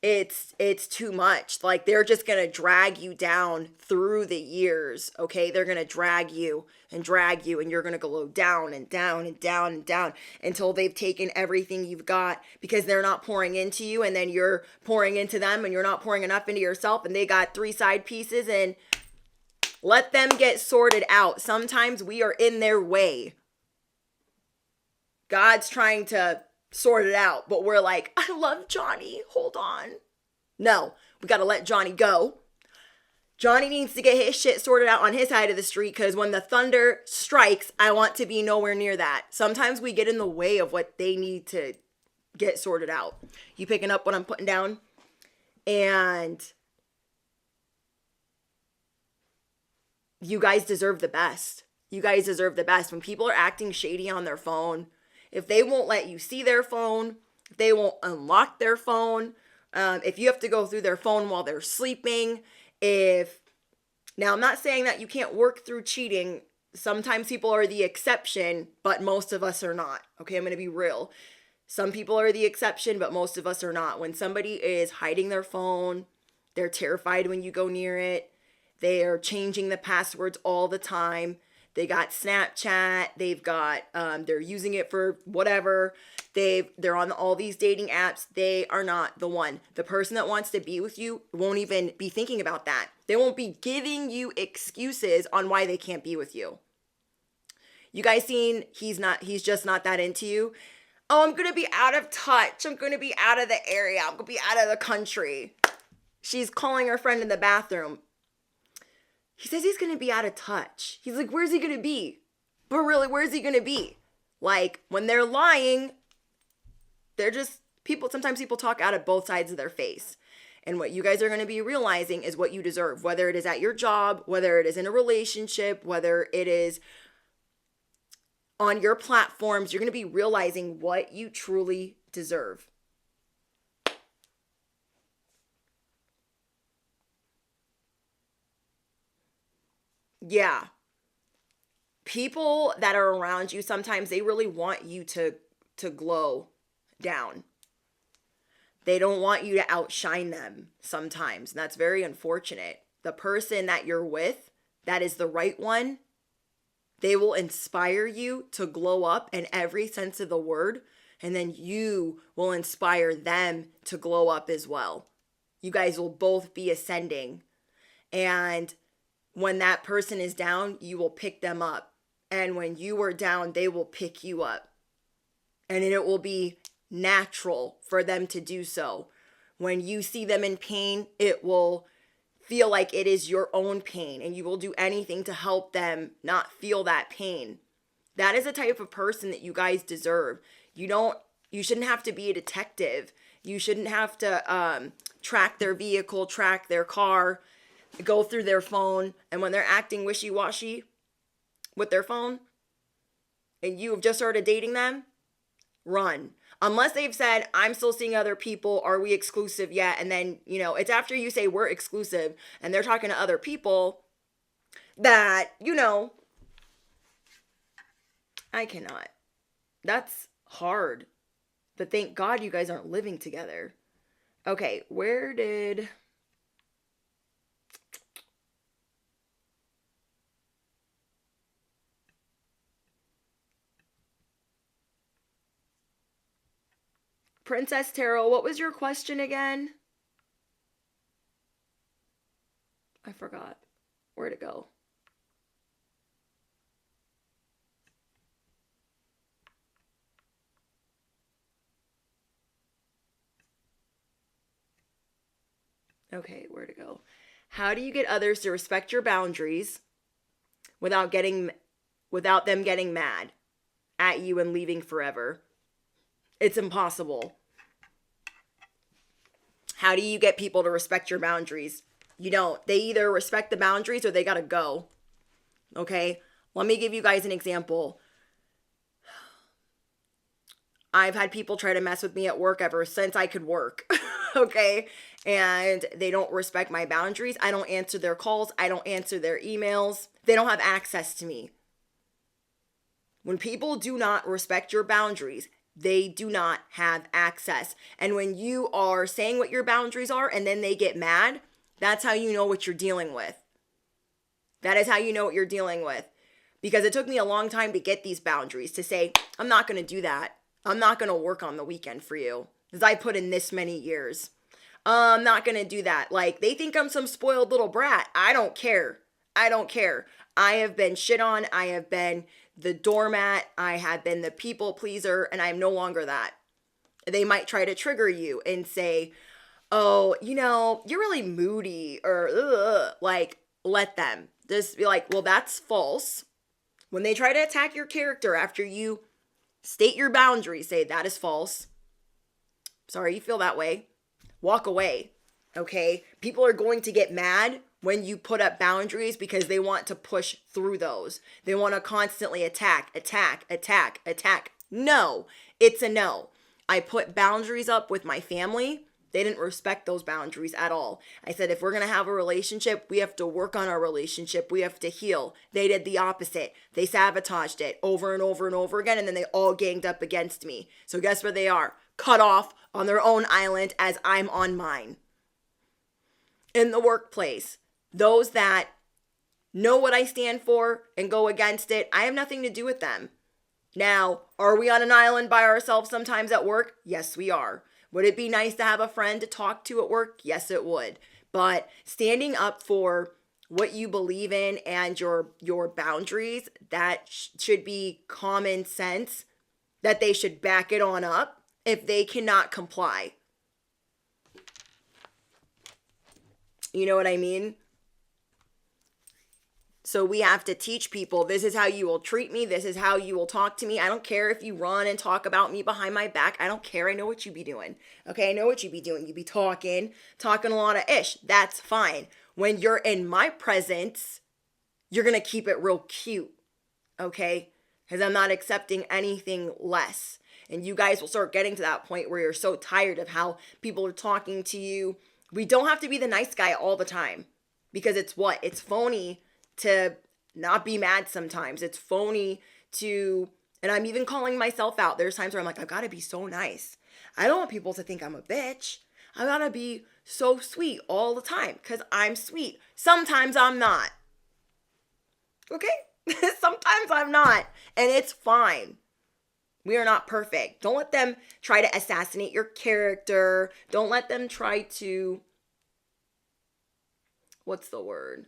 it's too much. Like, they're just going to drag you down through the years, okay? They're going to drag you, and you're going to go down and down and down and down until they've taken everything you've got, because they're not pouring into you, and then you're pouring into them, and you're not pouring enough into yourself, and they got 3 side pieces, and let them get sorted out. Sometimes we are in their way. God's trying to sort it out, but we're like, I love Johnny, hold on. No, we got to let Johnny go. Johnny needs to get his shit sorted out on his side of the street, because when the thunder strikes, I want to be nowhere near that. Sometimes we get in the way of what they need to get sorted out. You picking up what I'm putting down? And you guys deserve the best. You guys deserve the best. When people are acting shady on their phone, if they won't let you see their phone, if they won't unlock their phone, if you have to go through their phone while they're sleeping, now I'm not saying that you can't work through cheating. Sometimes people are the exception, but most of us are not. Okay, I'm going to be real. Some people are the exception, but most of us are not. When somebody is hiding their phone, they're terrified when you go near it. They are changing the passwords all the time. They got Snapchat, they've got, they're using it for whatever. They're on all these dating apps. They are not the one. The person that wants to be with you won't even be thinking about that. They won't be giving you excuses on why they can't be with you. You guys seen he's just not that into you? Oh, I'm going to be out of touch. I'm going to be out of the area. I'm going to be out of the country. She's calling her friend in the bathroom. He says he's going to be out of touch. He's like, where's he going to be? But really, where's he going to be? Like, when they're lying, they're just people. Sometimes people talk out of both sides of their face. And what you guys are going to be realizing is what you deserve, whether it is at your job, whether it is in a relationship, whether it is on your platforms. You're going to be realizing what you truly deserve. Yeah. People that are around you, sometimes they really want you to glow down. They don't want you to outshine them sometimes. And that's very unfortunate. The person that you're with, that is the right one, they will inspire you to glow up in every sense of the word. And then you will inspire them to glow up as well. You guys will both be ascending. And when that person is down, you will pick them up. And when you are down, they will pick you up. And it will be natural for them to do so. When you see them in pain, it will feel like it is your own pain, and you will do anything to help them not feel that pain. That is the type of person that you guys deserve. You shouldn't have to be a detective. You shouldn't have to track their vehicle, track their car, go through their phone. And when they're acting wishy-washy with their phone and you have just started dating them, run. Unless they've said, I'm still seeing other people, are we exclusive yet? And then, it's after you say we're exclusive and they're talking to other people that, I cannot. That's hard. But thank God you guys aren't living together. Okay, where did... Princess Tarot, what was your question again? I forgot. Where'd it go? Okay, where'd it go? How do you get others to respect your boundaries without them getting mad at you and leaving forever? It's impossible. How do you get people to respect your boundaries? You don't. They either respect the boundaries or they gotta go. Okay? Let me give you guys an example. I've had people try to mess with me at work ever since I could work. Okay? And they don't respect my boundaries. I don't answer their calls. I don't answer their emails. They don't have access to me. When people do not respect your boundaries, They do not have access. And when you are saying what your boundaries are and then they get mad, that's how you know what you're dealing with. That is how you know what you're dealing with. Because it took me a long time to get these boundaries, to say, I'm not going to do that. I'm not going to work on the weekend for you because I put in this many years. I'm not going to do that. Like, they think I'm some spoiled little brat. I don't care. I don't care. I have been shit on. I have been the doormat. I have been the people pleaser, and I'm no longer that. They might try to trigger you and say, oh, you're really moody, or like, let them. Just be like, well, that's false. When they try to attack your character after you state your boundaries, say that is false. Sorry you feel that way. Walk away, okay? People are going to get mad when you put up boundaries because they want to push through those. They want to constantly attack. No, it's a no. I put boundaries up with my family. They didn't respect those boundaries at all. I said, if we're going to have a relationship, we have to work on our relationship. We have to heal. They did the opposite. They sabotaged it over and over and over again, and then they all ganged up against me. So guess where they are? Cut off on their own island as I'm on mine. In the workplace, those that know what I stand for and go against it, I have nothing to do with them. Now, are we on an island by ourselves sometimes at work? Yes, we are. Would it be nice to have a friend to talk to at work? Yes, it would. But standing up for what you believe in and your boundaries, that should be common sense, that they should back it on up if they cannot comply. You know what I mean? So we have to teach people, this is how you will treat me. This is how you will talk to me. I don't care if you run and talk about me behind my back. I don't care. I know what you be doing. Okay, I know what you be doing. You be talking a lot of ish. That's fine. When you're in my presence, you're going to keep it real cute. Okay? Because I'm not accepting anything less. And you guys will start getting to that point where you're so tired of how people are talking to you. We don't have to be the nice guy all the time. Because it's what? It's phony to not be mad sometimes. It's phony to, and I'm even calling myself out. There's times where I'm like, I've got to be so nice. I don't want people to think I'm a bitch. I got to be so sweet all the time because I'm sweet. Sometimes I'm not. Okay? Sometimes I'm not. And it's fine. We are not perfect. Don't let them try to assassinate your character. Don't let them try to, what's the word?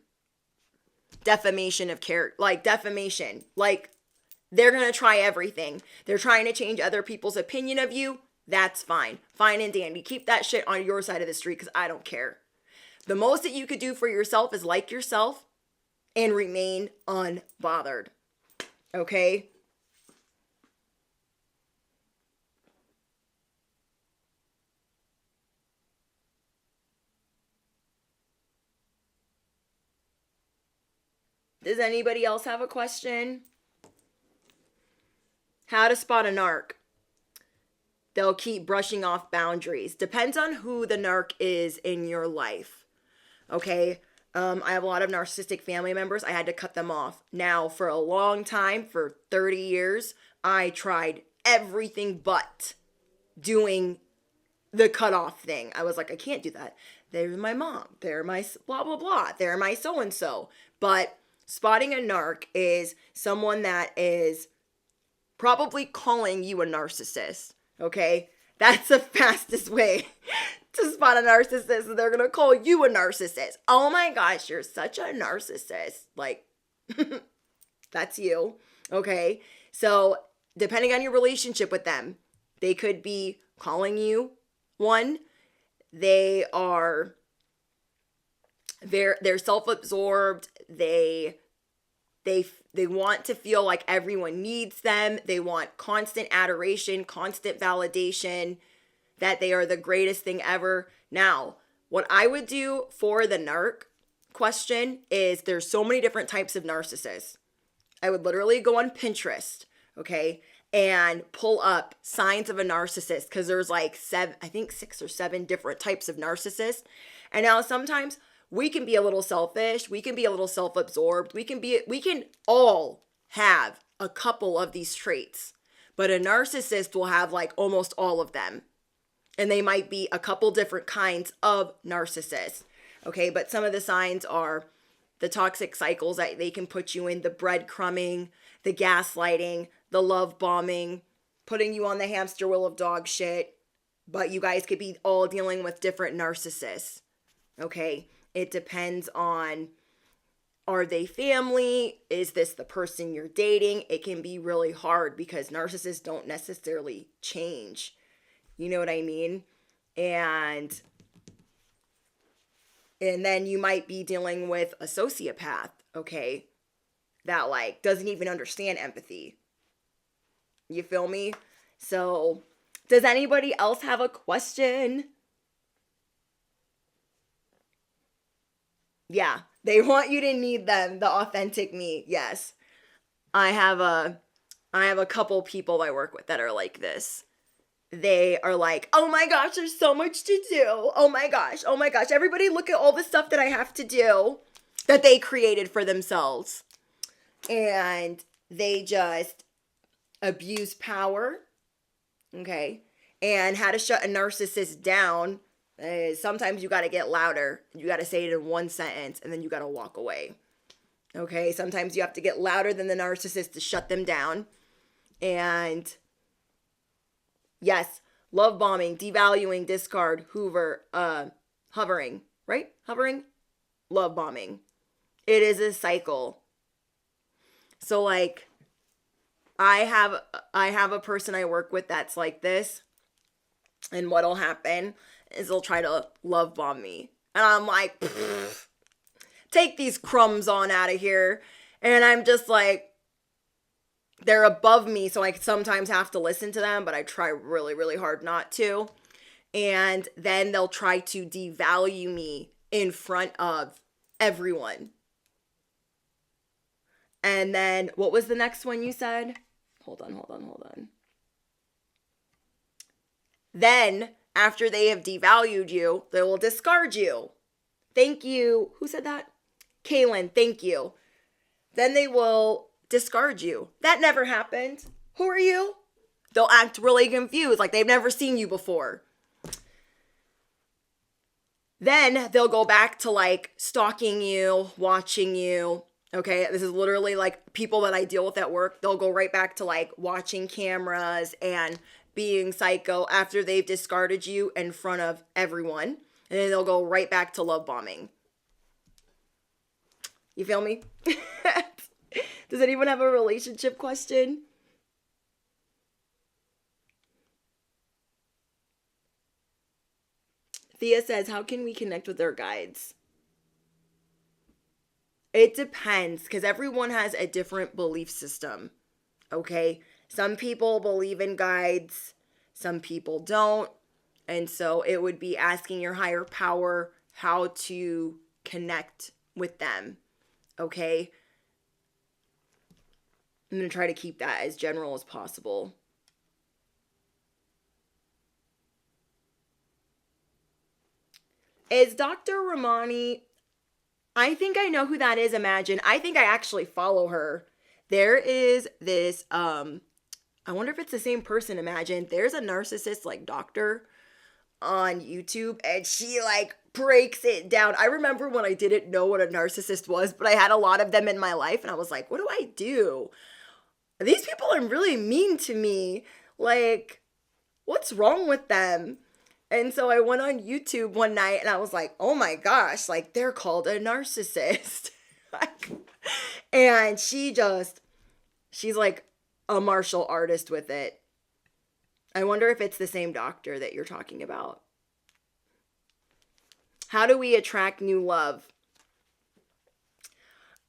Defamation of character, like defamation. Like, they're going to try everything. They're trying to change other people's opinion of you. That's fine. Fine and dandy. Keep that shit on your side of the street because I don't care. The most that you could do for yourself is like yourself and remain unbothered. Okay? Does anybody else have a question? How to spot a narc. They'll keep brushing off boundaries. Depends on who the narc is in your life. Okay? I have a lot of narcissistic family members. I had to cut them off. Now, for a long time, for 30 years, I tried everything but doing the cutoff thing. I was like, I can't do that. They're my mom. They're my blah, blah, blah. They're my so-and-so. But spotting a narc is someone that is probably calling you a narcissist, okay? That's the fastest way to spot a narcissist. They're going to call you a narcissist. Oh my gosh, you're such a narcissist. Like, that's you, okay? So, depending on your relationship with them, they could be calling you one. They're self-absorbed. They want to feel like everyone needs them. They want constant adoration, constant validation, that they are the greatest thing ever. Now, what I would do for the narc question is there's so many different types of narcissists. I would literally go on Pinterest, okay, and pull up signs of a narcissist because there's like 6 or 7 different types of narcissists. And now sometimes we can be a little selfish. We can be a little self-absorbed. We can all have a couple of these traits. But a narcissist will have like almost all of them. And they might be a couple different kinds of narcissists. Okay, but some of the signs are the toxic cycles that they can put you in, the breadcrumbing, the gaslighting, the love bombing, putting you on the hamster wheel of dog shit. But you guys could be all dealing with different narcissists. Okay, it depends on, are they family? Is this the person you're dating? It can be really hard because narcissists don't necessarily change. You know what I mean? And then you might be dealing with a sociopath, okay, that like doesn't even understand empathy. You feel me? So, does anybody else have a question? Yeah, they want you to need them, the authentic me. Yes. I have a couple people I work with that are like this. They are like, oh my gosh, there's so much to do. Oh my gosh. Everybody look at all the stuff that I have to do that they created for themselves. And they just abuse power. Okay. And how to shut a narcissist down is sometimes you got to get louder. You got to say it in one sentence and then you got to walk away. Okay. Sometimes you have to get louder than the narcissist to shut them down. And yes, love bombing, devaluing, discard, hovering, right? Hovering, love bombing. It is a cycle. So like, I have a person I work with that's like this, and what'll happen is they'll try to love bomb me, and I'm like, take these crumbs on out of here, and I'm just like, they're above me, so I sometimes have to listen to them, but I try really, really hard not to. And then they'll try to devalue me in front of everyone. And then, what was the next one you said? Hold on. Then, after they have devalued you, they will discard you. Thank you. Who said that? Kaylin, thank you. Then they will discard you. That never happened. Who are you? They'll act really confused, like they've never seen you before. Then they'll go back to like stalking you, watching you. Okay, this is literally like people that I deal with at work. They'll go right back to like watching cameras and being psycho after they've discarded you in front of everyone. And then they'll go right back to love bombing. You feel me? Does anyone have a relationship question? Thea says, how can we connect with our guides? It depends, because everyone has a different belief system, okay? Some people believe in guides, some people don't, and so it would be asking your higher power how to connect with them, okay? I'm going to try to keep that as general as possible. Is Dr. Romani... I think I know who that is, Imagine. I think I actually follow her. There is this, I wonder if it's the same person, Imagine. There's a narcissist, like, doctor on YouTube, and she, like, breaks it down. I remember when I didn't know what a narcissist was, but I had a lot of them in my life, and I was like, what do I do? These people are really mean to me. Like, what's wrong with them? And so I went on YouTube one night and I was like, oh my gosh, like they're called a narcissist. And she's like a martial artist with it. I wonder if it's the same doctor that you're talking about. How do we attract new love?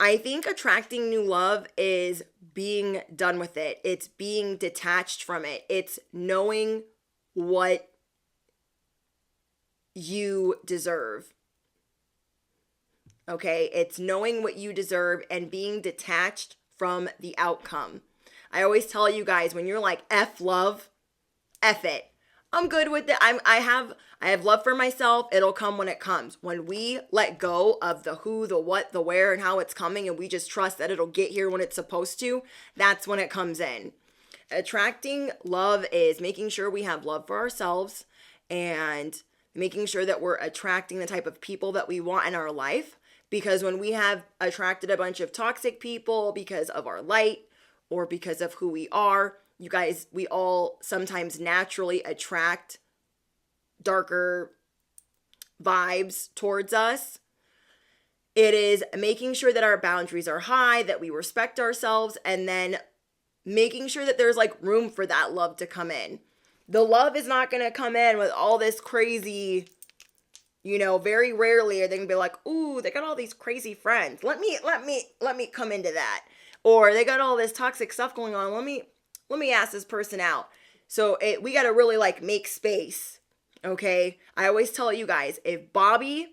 I think attracting new love is being done with it. It's being detached from it. It's knowing what you deserve. Okay? It's knowing what you deserve and being detached from the outcome. I always tell you guys, when you're like, F love, F it. I'm good with it. I have love for myself. It'll come when it comes. When we let go of the who, the what, the where, and how it's coming, and we just trust that it'll get here when it's supposed to, that's when it comes in. attracting love is making sure we have love for ourselves and making sure that we're attracting the type of people that we want in our life. Because when we have attracted a bunch of toxic people because of our light or because of who we are, you guys, we all sometimes naturally attract darker vibes towards us. It is making sure that our boundaries are high, that we respect ourselves, and then making sure that there's like room for that love to come in. The love is not going to come in with all this crazy, very rarely are they going to be like, ooh, they got all these crazy friends. Let me come into that. Or they got all this toxic stuff going on. Let me ask this person out. So we got to really like make space. Okay. I always tell you guys, if Bobby,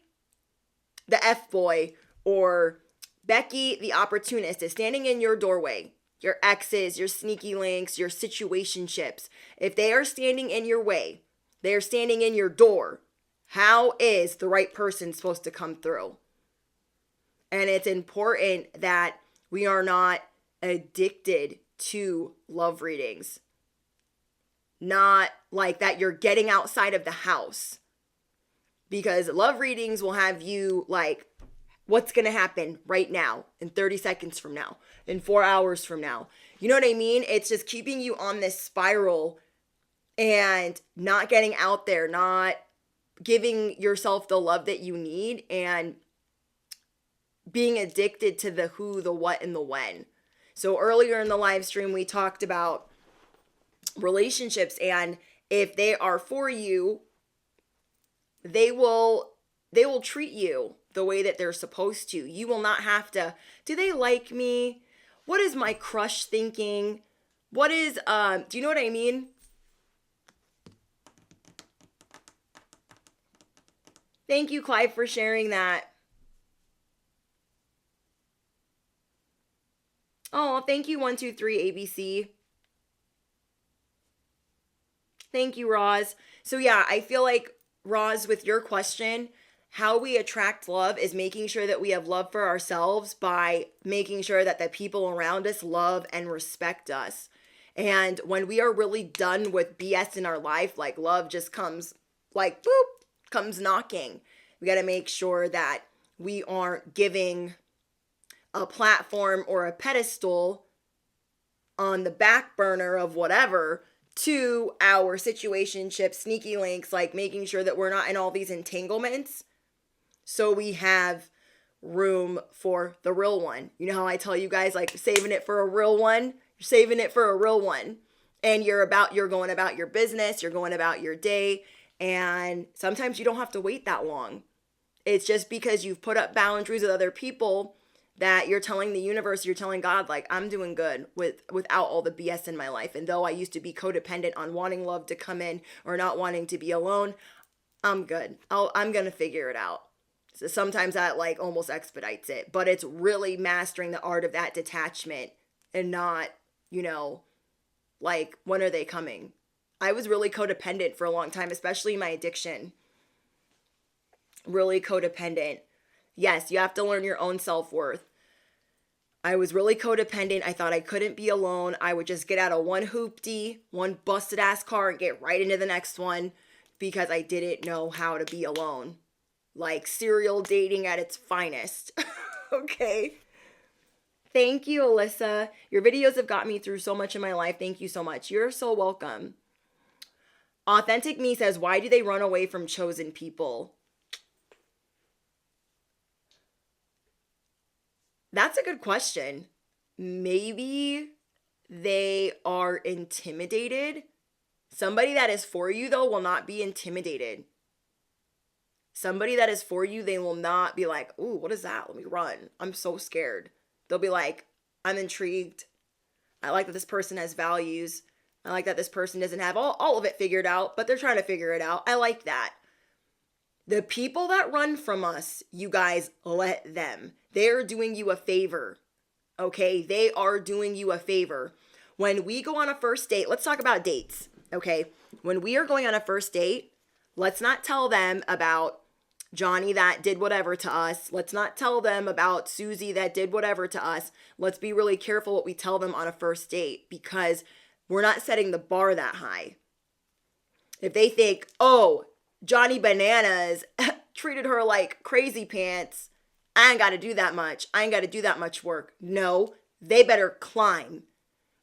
the F-boy, or Becky, the opportunist, is standing in your doorway, your exes, your sneaky links, your situationships, if they are standing in your way, they are standing in your door, how is the right person supposed to come through? And it's important that we are not addicted to love readings. Not like that you're getting outside of the house. Because love readings will have you like, what's going to happen right now, in 30 seconds from now, in 4 hours from now. You know what I mean? It's just keeping you on this spiral and not getting out there, not giving yourself the love that you need, and being addicted to the who, the what, and the when. So earlier in the live stream, we talked about relationships, and if they are for you, they will treat you the way that they're supposed to. You will not have to, do they like me? What is my crush thinking? What is, do you know what I mean? Thank you, Clive, for sharing that. Oh, thank you, 123 ABC. Thank you, Roz. So yeah, I feel like, Roz, with your question, how we attract love is making sure that we have love for ourselves by making sure that the people around us love and respect us. And when we are really done with BS in our life, like love just comes like, boop, comes knocking. We got to make sure that we aren't giving a platform or a pedestal on the back burner of whatever to our situationship, sneaky links, like making sure that we're not in all these entanglements. So we have room for the real one. You know how I tell you guys, like, saving it for a real one? You're saving it for a real one. And you're going about your business, you're going about your day. And sometimes you don't have to wait that long. It's just because you've put up boundaries with other people that you're telling the universe, you're telling God, like, I'm doing good without all the BS in my life. And though I used to be codependent on wanting love to come in or not wanting to be alone, I'm good. I'm going to figure it out. So sometimes that like almost expedites it, but it's really mastering the art of that detachment and not, like, when are they coming? I was really codependent for a long time, especially my addiction. Really codependent. Yes, you have to learn your own self-worth. I was really codependent. I thought I couldn't be alone. I would just get out of one hoopty, one busted ass car, and get right into the next one because I didn't know how to be alone. Like serial dating at its finest. Okay. Thank you, Alyssa. Your videos have got me through so much in my life. Thank you so much. You're so welcome. Authentic Me says, why do they run away from chosen people? That's a good question. Maybe they are intimidated. Somebody that is for you, though, will not be intimidated. Somebody that is for you, they will not be like, ooh, what is that? Let me run. I'm so scared. They'll be like, I'm intrigued. I like that this person has values. I like that this person doesn't have all of it figured out, but they're trying to figure it out. I like that. The people that run from us, you guys, let them. They're doing you a favor. Okay? They are doing you a favor. When we go on a first date, let's talk about dates. Okay? When we are going on a first date, let's not tell them about Johnny that did whatever to us. Let's not tell them about Susie that did whatever to us. Let's be really careful what we tell them on a first date, because We're not setting the bar that high. If they think, oh, Johnny Bananas treated her like crazy pants, I ain't got to do that much. I ain't got to do that much work. No, they better climb.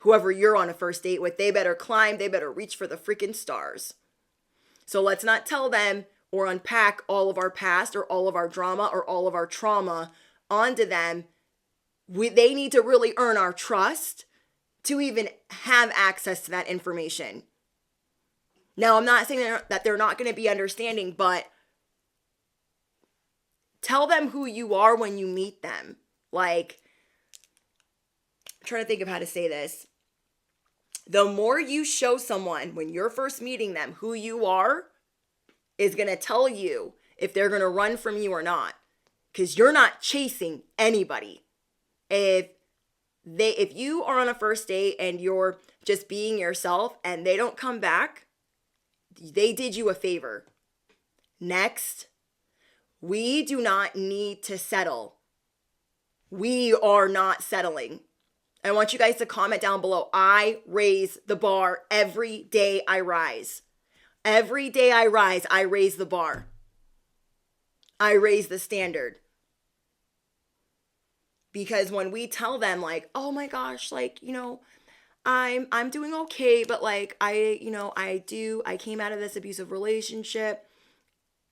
Whoever you're on a first date with, they better climb. They better reach for the freaking stars. So let's not tell them or unpack all of our past or all of our drama or all of our trauma onto them. They need to really earn our trust to even have access to that information. Now, I'm not saying that they're not going to be understanding, but tell them who you are when you meet them. Like, I'm trying to think of how to say this. The more you show someone when you're first meeting them who you are is going to tell you if they're going to run from you or not. Because you're not chasing anybody. If you are on a first date and you're just being yourself and they don't come back, they did you a favor. Next, we do not need to settle. We are not settling. I want you guys to comment down below. I raise the bar every day I rise. Every day I rise, I raise the bar. I raise the standard. Because when we tell them like, oh my gosh, like, I'm doing okay, but like, I came out of this abusive relationship.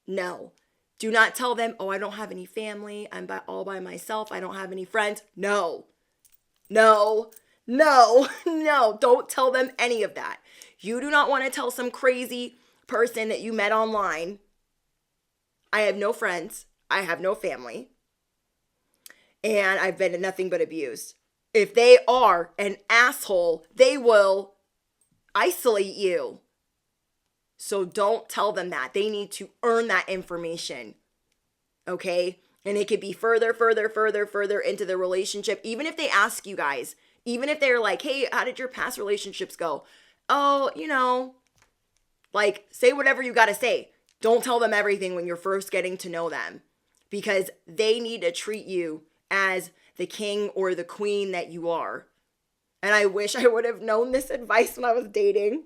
No. Do not tell them, oh, I don't have any family. I'm all by myself. I don't have any friends. No. No. Don't tell them any of that. You do not want to tell some crazy person that you met online, I have no friends. I have no family. And I've been nothing but abused. If they are an asshole, they will isolate you. So don't tell them that. They need to earn that information. Okay? And it could be further into the relationship. Even if they ask you guys, even if they're like, hey, how did your past relationships go? Oh, like, say whatever you got to say. Don't tell them everything when you're first getting to know them. Because they need to treat you as the king or the queen that you are. And I wish I would have known this advice when I was dating.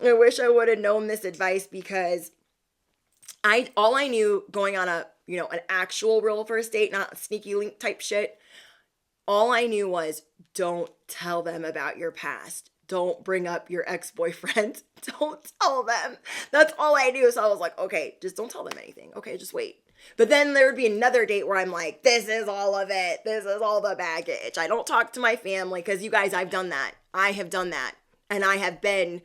I wish I would have known this advice because all I knew going on an actual real first date, not sneaky link type shit. All I knew was don't tell them about your past. Don't bring up your ex-boyfriend. Don't tell them. That's all I knew. So I was like, okay, just don't tell them anything. Okay, just wait. But then there would be another date where I'm like, this is all of it. This is all the baggage. I don't talk to my family because you guys, I've done that. I have done that. And I have been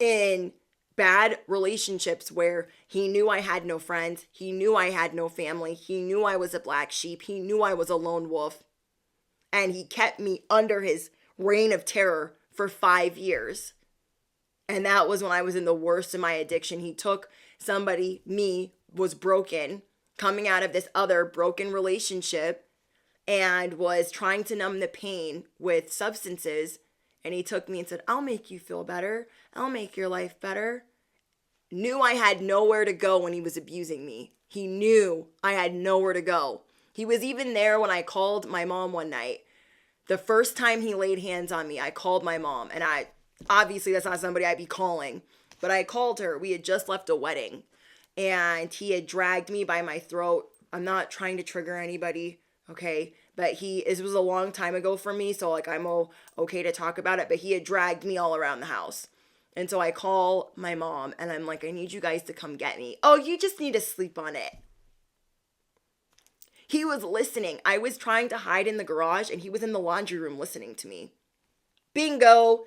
in bad relationships where he knew I had no friends. He knew I had no family. He knew I was a black sheep. He knew I was a lone wolf. And he kept me under his reign of terror for 5 years. And that was when I was in the worst of my addiction. He took somebody, was broken, coming out of this other broken relationship, and was trying to numb the pain with substances. And he took me and said, I'll make you feel better. I'll make your life better. Knew I had nowhere to go when he was abusing me. He knew I had nowhere to go. He was even there when I called my mom one night. The first time he laid hands on me, I called my mom. And obviously that's not somebody I'd be calling. But I called her. We had just left a wedding. And he had dragged me by my throat. I'm not trying to trigger anybody, okay? But it was a long time ago for me, so like I'm okay to talk about it. But he had dragged me all around the house. And so I call my mom and I'm like, I need you guys to come get me. Oh, you just need to sleep on it. He was listening. I was trying to hide in the garage and he was in the laundry room listening to me. Bingo.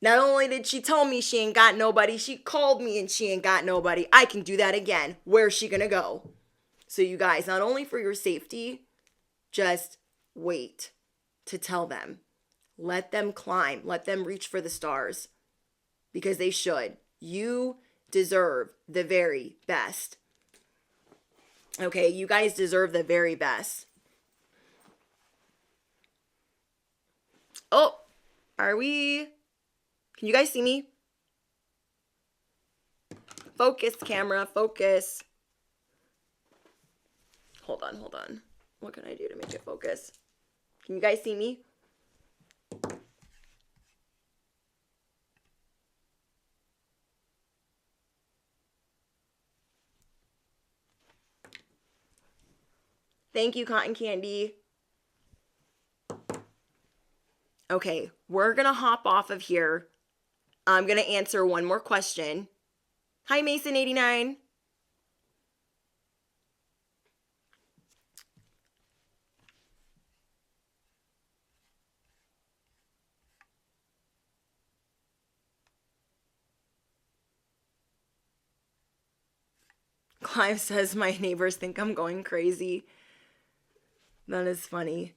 Not only did she tell me she ain't got nobody, she called me and she ain't got nobody. I can do that again. Where's she gonna go? So you guys, not only for your safety, just wait to tell them. Let them climb. Let them reach for the stars. Because they should. You deserve the very best. Okay, you guys deserve the very best. Oh, are we... Can you guys see me? Focus, camera, focus. Hold on. What can I do to make it focus? Can you guys see me? Thank you, Cotton Candy. Okay, we're going to hop off of here. I'm going to answer one more question. Hi, Mason89. Clive says my neighbors think I'm going crazy. That is funny.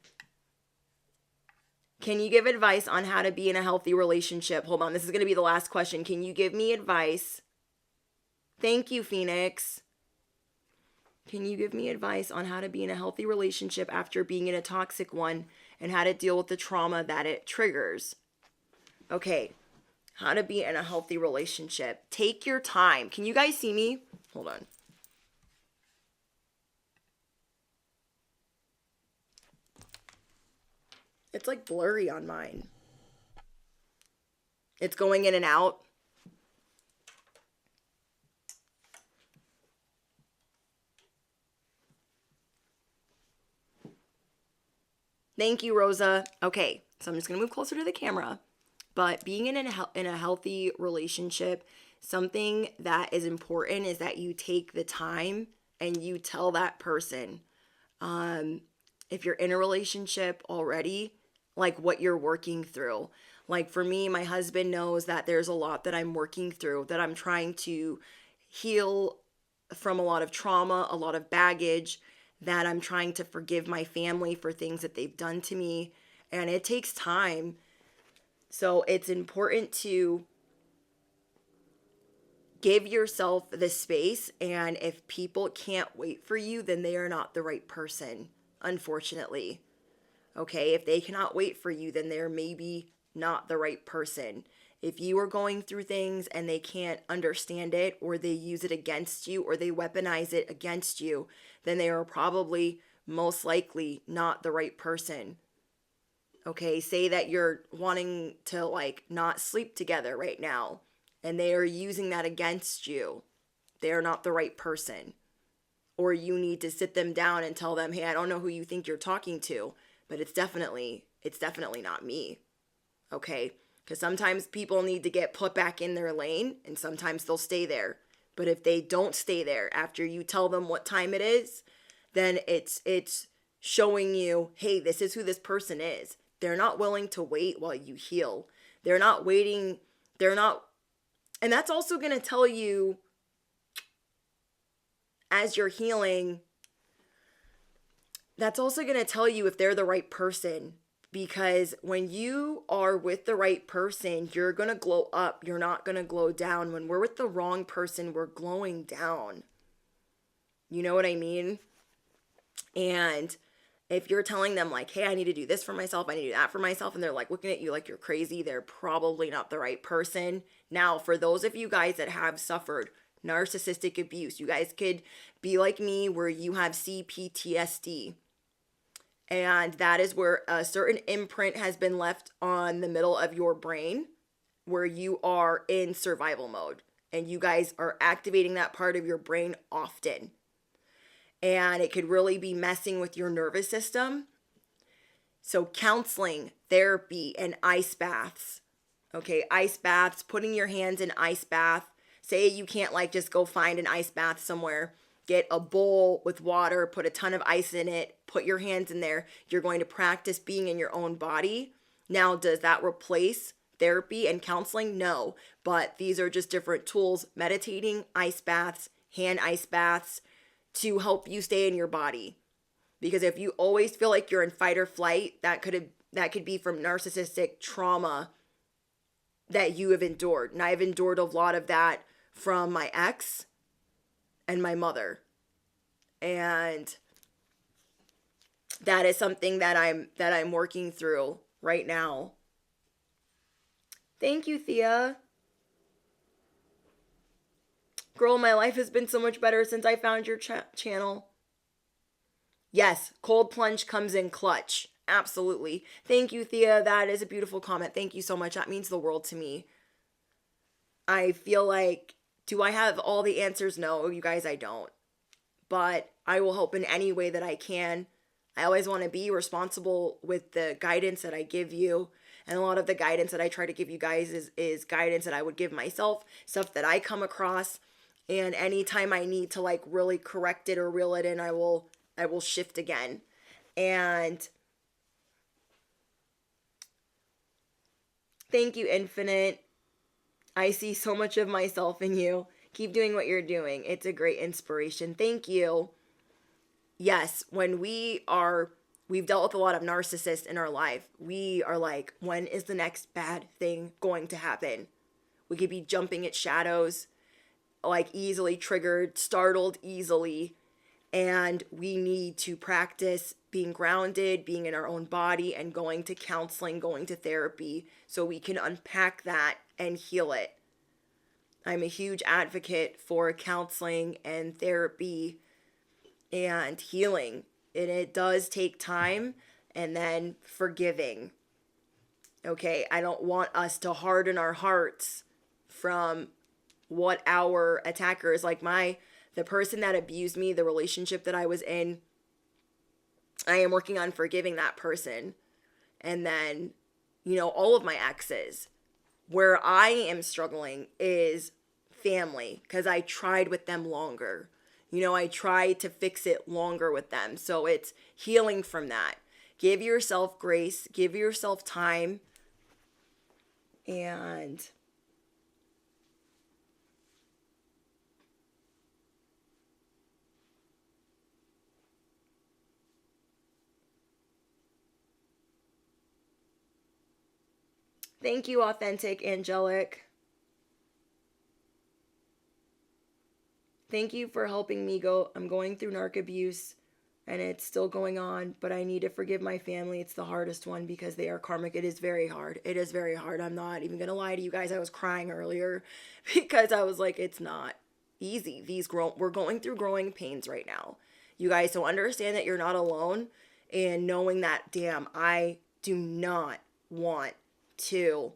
Can you give advice on how to be in a healthy relationship? Hold on, this is going to be the last question. Can you give me advice? Thank you, Phoenix. Can you give me advice on how to be in a healthy relationship after being in a toxic one and how to deal with the trauma that it triggers? Okay, how to be in a healthy relationship. Take your time. Can you guys see me? Hold on. It's like blurry on mine. It's going in and out. Thank you, Rosa. Okay, so I'm just going to move closer to the camera. But being in a healthy relationship, something that is important is that you take the time and you tell that person, if you're in a relationship already, like what you're working through. Like for me, my husband knows that there's a lot that I'm working through, that I'm trying to heal from, a lot of trauma, a lot of baggage, that I'm trying to forgive my family for things that they've done to me. And it takes time. So it's important to give yourself the space. And if people can't wait for you, then they are not the right person, unfortunately. Okay, if they cannot wait for you, then they're maybe not the right person. If you are going through things and they can't understand it, or they use it against you, or they weaponize it against you, then they are probably most likely not the right person. Okay, say that you're wanting to like not sleep together right now and they are using that against you. They are not the right person. Or you need to sit them down and tell them, hey, I don't know who you think you're talking to, but it's definitely not me. Okay? Because sometimes people need to get put back in their lane and sometimes they'll stay there. But if they don't stay there after you tell them what time it is, then it's showing you, hey, this is who this person is. They're not willing to wait while you heal. They're not waiting. And that's also going to tell you as you're healing, that's also going to tell you if they're the right person. Because when you are with the right person, you're going to glow up. You're not going to glow down. When we're with the wrong person, we're glowing down. You know what I mean? And if you're telling them like, hey, I need to do this for myself, I need to do that for myself, and they're like looking at you like you're crazy, they're probably not the right person. Now, for those of you guys that have suffered narcissistic abuse, you guys could be like me where you have CPTSD. And that is where a certain imprint has been left on the middle of your brain where you are in survival mode. And you guys are activating that part of your brain often. And it could really be messing with your nervous system. So counseling, therapy, and ice baths. Okay, ice baths, putting your hands in ice bath. Say you can't like just go find an ice bath somewhere. Get a bowl with water, put a ton of ice in it, put your hands in there. You're going to practice being in your own body. Now, does that replace therapy and counseling? No, but these are just different tools. Meditating, ice baths, hand ice baths, to help you stay in your body. Because if you always feel like you're in fight or flight, that could be from narcissistic trauma that you have endured. And I've endured a lot of that from my ex and my mother. And that is something that I'm working through right now. Thank you, Thea. Girl, my life has been so much better since I found your channel. Yes, cold plunge comes in clutch. Absolutely. Thank you, Thea. That is a beautiful comment. Thank you so much. That means the world to me. I feel like, do I have all the answers? No, you guys, I don't. But I will help in any way that I can. I always want to be responsible with the guidance that I give you. And a lot of the guidance that I try to give you guys is guidance that I would give myself, stuff that I come across. And anytime I need to like really correct it or reel it in, I will shift again. And thank you, Infinite. I see so much of myself in you. Keep doing what you're doing. It's a great inspiration. Thank you. Yes, when we've dealt with a lot of narcissists in our life, we are like, when is the next bad thing going to happen? We could be jumping at shadows, like easily triggered, startled easily. And we need to practice being grounded, being in our own body, and going to counseling, going to therapy, so we can unpack that and heal it. I'm a huge advocate for counseling and therapy and healing. And it does take time, and then forgiving. Okay, I don't want us to harden our hearts from what our attackers, like the person that abused me, the relationship that I was in, I am working on forgiving that person. And then, all of my exes. Where I am struggling is family, because I tried with them longer. I tried to fix it longer with them. So it's healing from that. Give yourself grace, give yourself time, and thank you, Authentic Angelic. Thank you for helping me go. I'm going through narc abuse and it's still going on, but I need to forgive my family. It's the hardest one because they are karmic. It is very hard. It is very hard. I'm not even going to lie to you guys. I was crying earlier because I was like, it's not easy. We're going through growing pains right now. You guys, so understand that you're not alone, and knowing that, damn, I do not want to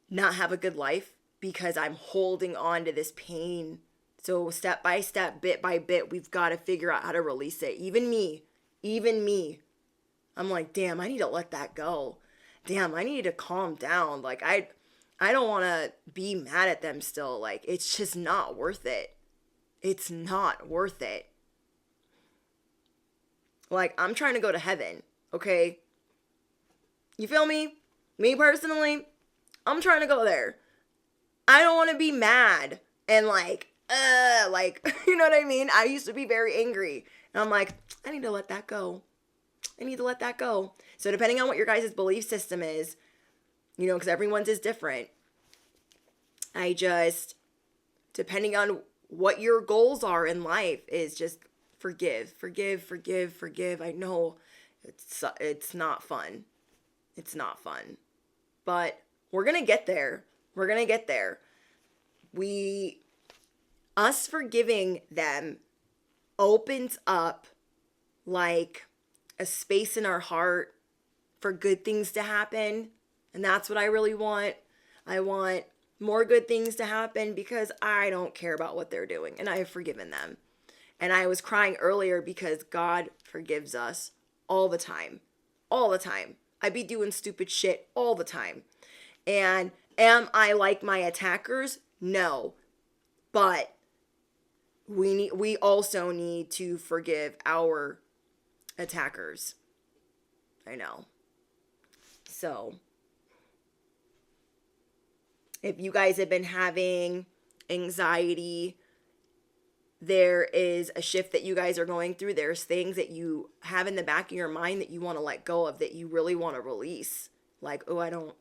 not have a good life because I'm holding on to this pain. So step by step, bit by bit, we've got to figure out how to release it. Even me. I'm like, damn, I need to let that go. Damn, I need to calm down. Like, I don't want to be mad at them still. Like, it's just not worth it. It's not worth it. Like, I'm trying to go to heaven, okay? You feel me? Me personally, I'm trying to go there. I don't want to be mad and like, you know what I mean? I used to be very angry. And I'm like, I need to let that go. So depending on what your guys' belief system is, because everyone's is different. Depending on what your goals are in life, is just forgive. I know it's not fun. It's not fun. But we're going to get there. Us forgiving them opens up like a space in our heart for good things to happen. And that's what I really want. I want more good things to happen because I don't care about what they're doing, and I have forgiven them. And I was crying earlier because God forgives us all the time. I be doing stupid shit all the time. And am I like my attackers? No. But we also need to forgive our attackers. I know. So, if you guys have been having anxiety, there is a shift that you guys are going through. There's things that you have in the back of your mind that you want to let go of, that you really want to release. Like, oh, I don't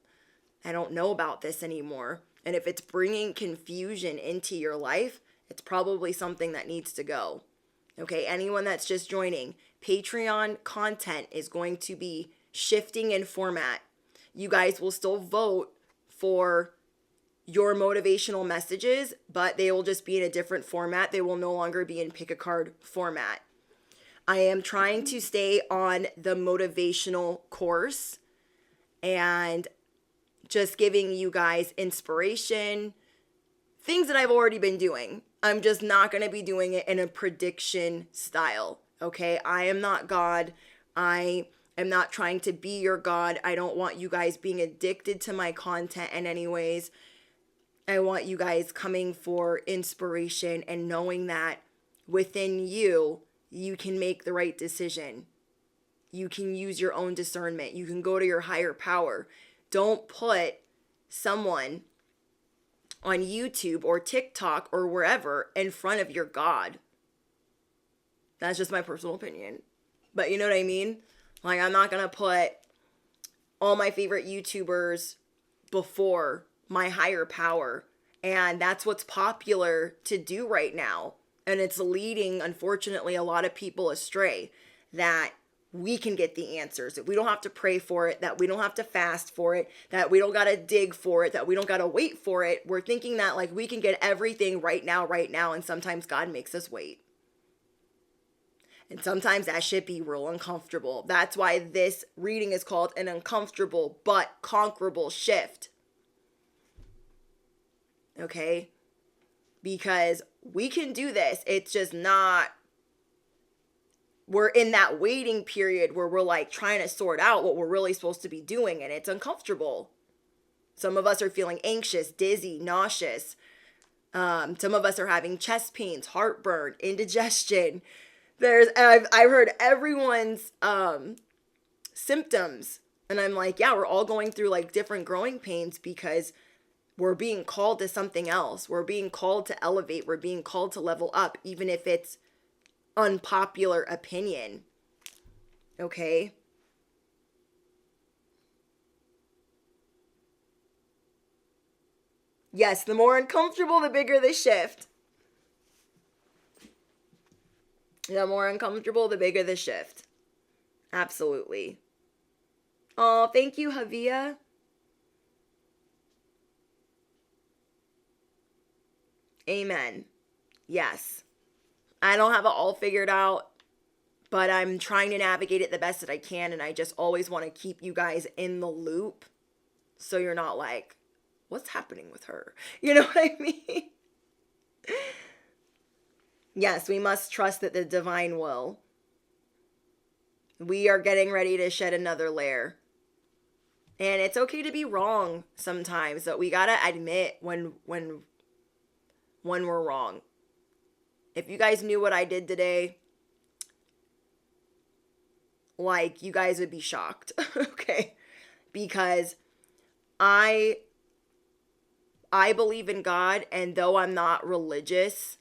know about this anymore. And if it's bringing confusion into your life, it's probably something that needs to go. Okay, anyone that's just joining, Patreon content is going to be shifting in format. You guys will still vote for your motivational messages, but they will just be in a different format. They will no longer be in pick a card format. I am trying to stay on the motivational course and just giving you guys inspiration, things that I've already been doing. I'm just not going to be doing it in a prediction style. Okay. I am not God. I am not trying to be your God. I don't want you guys being addicted to my content in any ways. I want you guys coming for inspiration and knowing that within you, you can make the right decision. You can use your own discernment. You can go to your higher power. Don't put someone on YouTube or TikTok or wherever in front of your God. That's just my personal opinion. But you know what I mean? Like, I'm not going to put all my favorite YouTubers before my higher power. And that's what's popular to do right now. And it's leading, unfortunately, a lot of people astray, that we can get the answers, that we don't have to pray for it, that we don't have to fast for it, that we don't got to dig for it, that we don't got to wait for it. We're thinking that like we can get everything right now. And sometimes God makes us wait. And sometimes that should be real uncomfortable. That's why this reading is called an uncomfortable but conquerable shift. Okay? Because we can do this. It's just not, we're in that waiting period where we're like trying to sort out what we're really supposed to be doing, and it's uncomfortable. Some of us are feeling anxious, dizzy, nauseous. Some of us are having chest pains, heartburn, indigestion. I've heard everyone's symptoms, and I'm like, yeah, we're all going through like different growing pains because we're being called to something else. We're being called to elevate. We're being called to level up, even if it's unpopular opinion. Okay? Yes, the more uncomfortable, the bigger the shift. The more uncomfortable, the bigger the shift. Absolutely. Oh, thank you, Havia. Amen. Yes. I don't have it all figured out, but I'm trying to navigate it the best that I can, and I just always want to keep you guys in the loop so you're not like, what's happening with her? You know what I mean? Yes, we must trust that the divine will. We are getting ready to shed another layer. And it's okay to be wrong sometimes, but we got to admit when we're wrong. If you guys knew what I did today, like, you guys would be shocked. Okay? Because I believe in God, and though I'm not religious,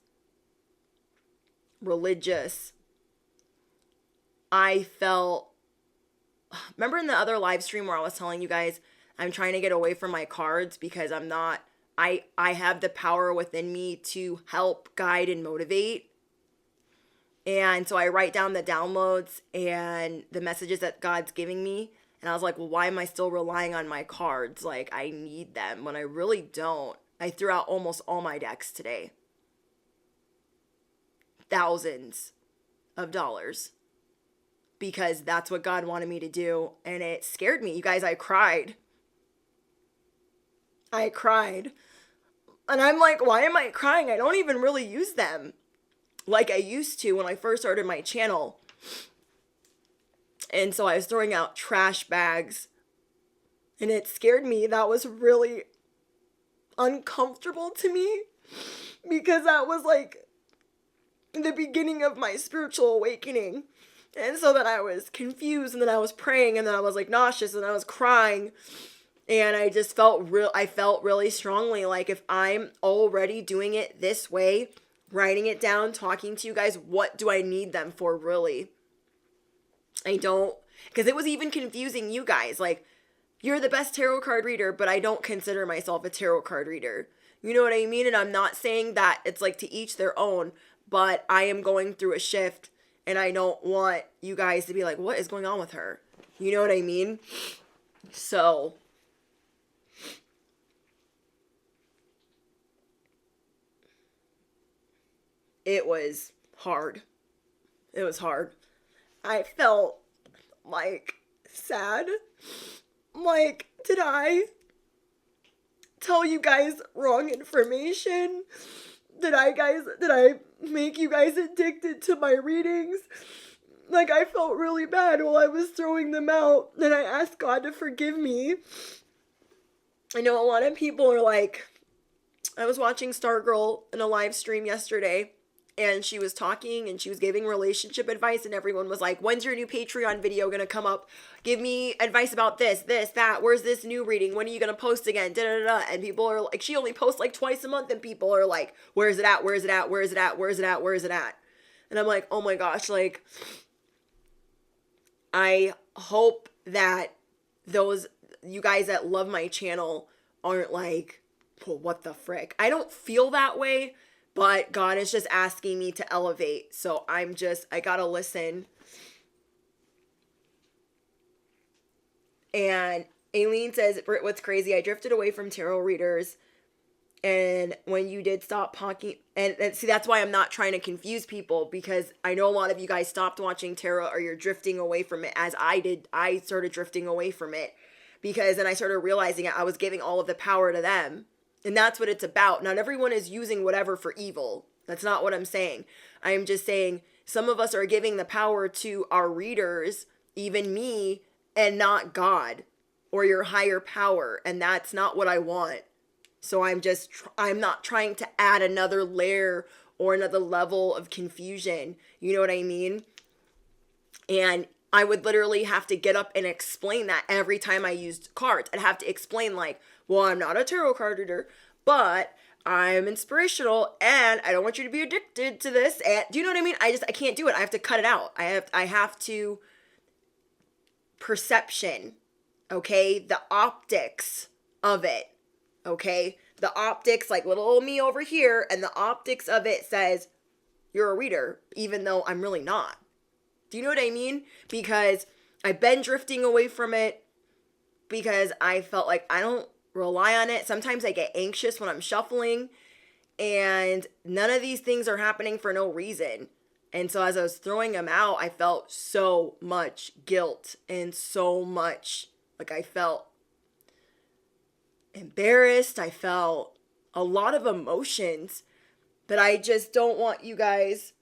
I felt, remember in the other live stream where I was telling you guys I'm trying to get away from my cards because I'm not, I have the power within me to help, guide, and motivate. And so I write down the downloads and the messages that God's giving me. And I was like, well, why am I still relying on my cards? Like, I need them when I really don't. I threw out almost all my decks today. Thousands of dollars. Because that's what God wanted me to do. And it scared me. You guys, I cried. And I'm like, why am I crying? I don't even really use them like I used to when I first started my channel. And so I was throwing out trash bags. And it scared me. That was really uncomfortable to me. Because that was like the beginning of my spiritual awakening. And so then I was confused, and then I was praying, and then I was like nauseous, and I was crying. And I just felt really strongly like, if I'm already doing it this way, writing it down, talking to you guys, what do I need them for really? I don't, because it was even confusing you guys. Like, you're the best tarot card reader, but I don't consider myself a tarot card reader. You know what I mean? And I'm not saying that it's like to each their own, but I am going through a shift, and I don't want you guys to be like, what is going on with her? You know what I mean? So it was hard. It was hard. I felt like sad. Like, did I tell you guys wrong information? Did I make you guys addicted to my readings? Like, I felt really bad while I was throwing them out, and I asked God to forgive me. I know a lot of people are like, I was watching Stargirl in a live stream yesterday, and she was talking and she was giving relationship advice, and everyone was like, when's your new Patreon video gonna come up? Give me advice about this, that, where's this new reading? When are you gonna post again? Da da da. And people are like, she only posts like twice a month, and people are like, where's it at? Where's it at? Where's it at? Where's it at? Where's it at? And I'm like, oh my gosh, like, I hope that those, you guys that love my channel aren't like, well, what the frick? I don't feel that way, but God is just asking me to elevate. So I gotta listen. And Aileen says, Britt, what's crazy? I drifted away from tarot readers. And when you did stop talking, and see, that's why I'm not trying to confuse people, because I know a lot of you guys stopped watching tarot, or you're drifting away from it as I did. I started drifting away from it because then I started realizing I was giving all of the power to them. And that's what it's about. Not everyone is using whatever for evil. That's not what I'm saying. I am just saying some of us are giving the power to our readers, even me, and not God or your higher power. And that's not what I want. So I'm not trying to add another layer or another level of confusion. You know what I mean? And I would literally have to get up and explain that every time I used cards. I'd have to explain like, well, I'm not a tarot card reader, but I'm inspirational and I don't want you to be addicted to this. And do you know what I mean? I can't do it. I have to cut it out. I have to perception. Okay. The optics of it. Okay. The optics, like little old me over here, and the optics of it says you're a reader, even though I'm really not. Do you know what I mean? Because I've been drifting away from it because I felt like I don't rely on it. Sometimes I get anxious when I'm shuffling, and none of these things are happening for no reason. And so as I was throwing them out, I felt so much guilt and so much like I felt embarrassed. I felt a lot of emotions that I just don't want you guys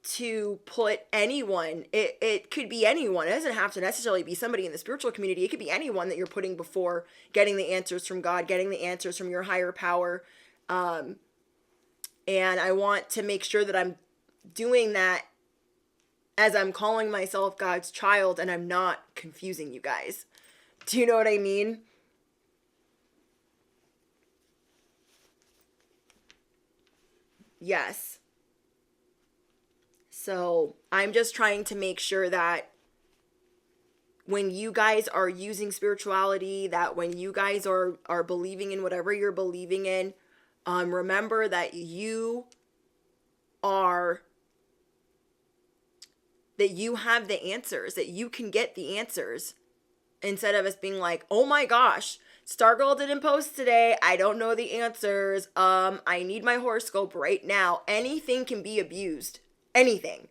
to put anyone. It could be anyone. It doesn't have to necessarily be somebody in the spiritual community. It could be anyone that you're putting before getting the answers from God, getting the answers from your higher power. And I want to make sure that I'm doing that as I'm calling myself God's child, and I'm not confusing you guys. Do you know what I mean? Yes. So I'm just trying to make sure that when you guys are using spirituality, that when you guys are believing in whatever you're believing in, remember that you have the answers, that you can get the answers, instead of us being like, oh my gosh, Stargirl didn't post today, I don't know the answers, I need my horoscope right now. Anything can be abused. Anything.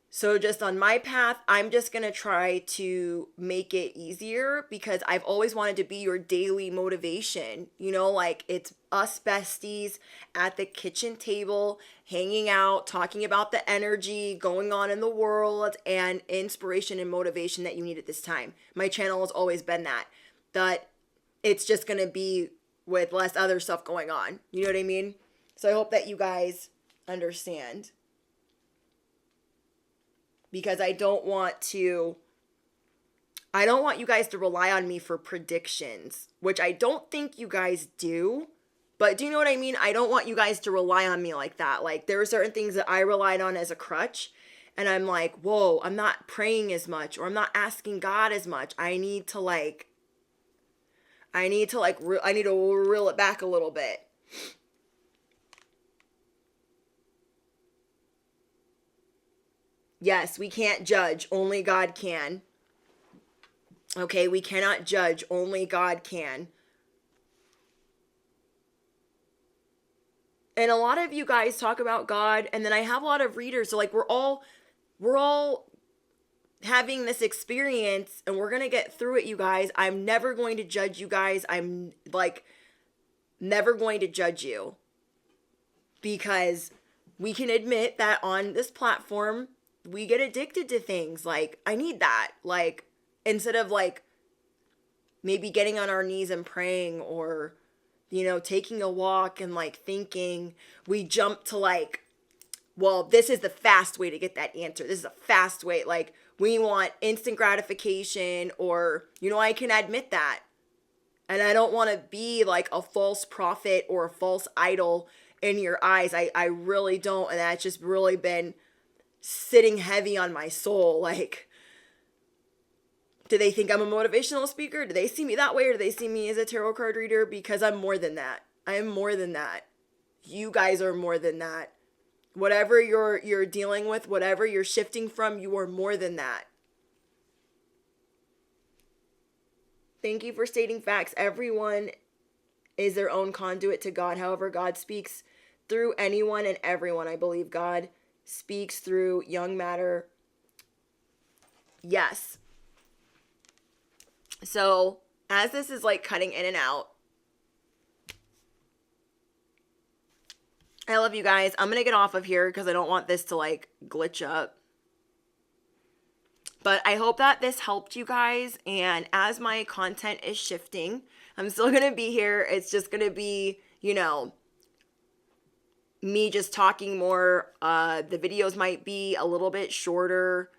So just on my path, I'm just going to try to make it easier, because I've always wanted to be your daily motivation. You know, like it's us besties at the kitchen table, hanging out, talking about the energy going on in the world and inspiration and motivation that you need at this time. My channel has always been that. That it's just going to be with less other stuff going on. You know what I mean? So I hope that you guys understand. Because I don't want you guys to rely on me for predictions, which I don't think you guys do. But do you know what I mean? I don't want you guys to rely on me like that. Like there are certain things that I relied on as a crutch, and I'm like, whoa, I'm not praying as much, or I'm not asking God as much. I need to reel it back a little bit. Yes, we can't judge. Only God can. Okay, we cannot judge. Only God can. And a lot of you guys talk about God, and then I have a lot of readers. So like we're all having this experience, and we're gonna get through it, you guys. I'm never going to judge you guys. I'm like never going to judge you. because we can admit that on this platform, we get addicted to things. Like, I need that. Like, instead of like maybe getting on our knees and praying, or, you know, taking a walk and like thinking, we jump to like, well, this is the fast way to get that answer. This is a fast way. Like, we want instant gratification, or, you know, I can admit that. And I don't want to be like a false prophet or a false idol in your eyes. I really don't. And that's just really been sitting heavy on my soul. Like, do they think I'm a motivational speaker? Do they see me that way? Or do they see me as a tarot card reader? Because I'm more than that. I am more than that. You guys are more than that. Whatever you're dealing with, whatever you're shifting from, you are more than that. Thank you for stating facts. Everyone is their own conduit to God. However, God speaks through anyone and everyone. I believe God speaks through young matter. Yes. So, as this is like cutting in and out, I love you guys. I'm going to get off of here because I don't want this to like glitch up. But I hope that this helped you guys. And as my content is shifting, I'm still going to be here. It's just going to be, you know, me just talking more. The videos might be a little bit shorter,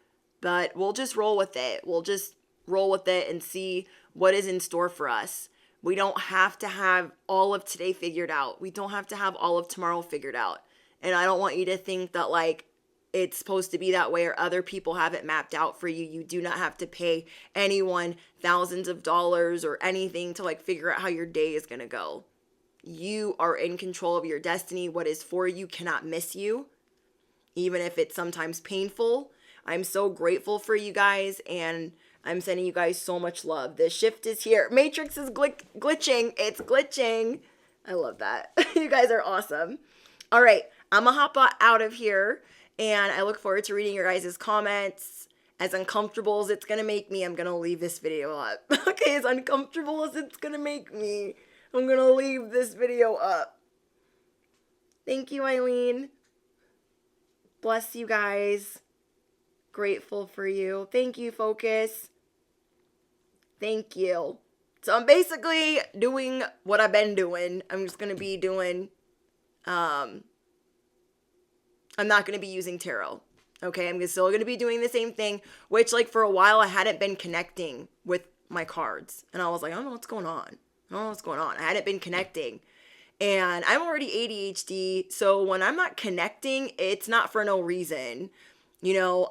but we'll just roll with it. We'll just roll with it and see what is in store for us. We don't have to have all of today figured out. We don't have to have all of tomorrow figured out. And I don't want you to think that like it's supposed to be that way, or other people have it mapped out for you. You do not have to pay anyone thousands of dollars or anything to like figure out how your day is going to go. You are in control of your destiny. What is for you cannot miss you, even if it's sometimes painful. I'm so grateful for you guys, and I'm sending you guys so much love. The shift is here. Matrix is glitching. It's glitching. I love that. You guys are awesome. All right, I'm going to hop out of here, and I look forward to reading your guys' comments. As uncomfortable as it's going to make me, I'm going to leave this video up. Okay, as uncomfortable as it's going to make me, I'm going to leave this video up. Thank you, Eileen. Bless you guys. Grateful for you. Thank you, Focus. Thank you. So I'm basically doing what I've been doing. I'm just going to be doing, I'm not going to be using tarot. Okay, I'm still going to be doing the same thing, which like for a while I hadn't been connecting with my cards. And I was like, I don't know what's going on. I don't know what's going on. I hadn't been connecting. And I'm already ADHD, so when I'm not connecting, it's not for no reason. You know,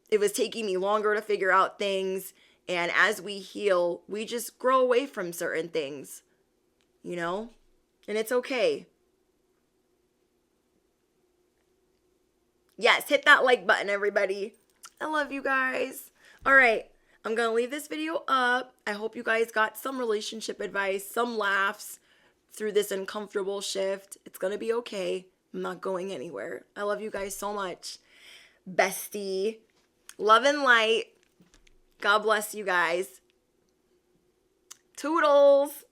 it was taking me longer to figure out things, and as we heal, we just grow away from certain things, you know? And it's okay. Yes, hit that like button, everybody. I love you guys. All right, I'm going to leave this video up. I hope you guys got some relationship advice, some laughs through this uncomfortable shift. It's going to be okay. I'm not going anywhere. I love you guys so much. Bestie. Love and light. God bless you guys. Toodles.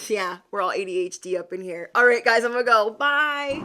Yeah, we're all ADHD up in here. All right, guys, I'm gonna go. Bye.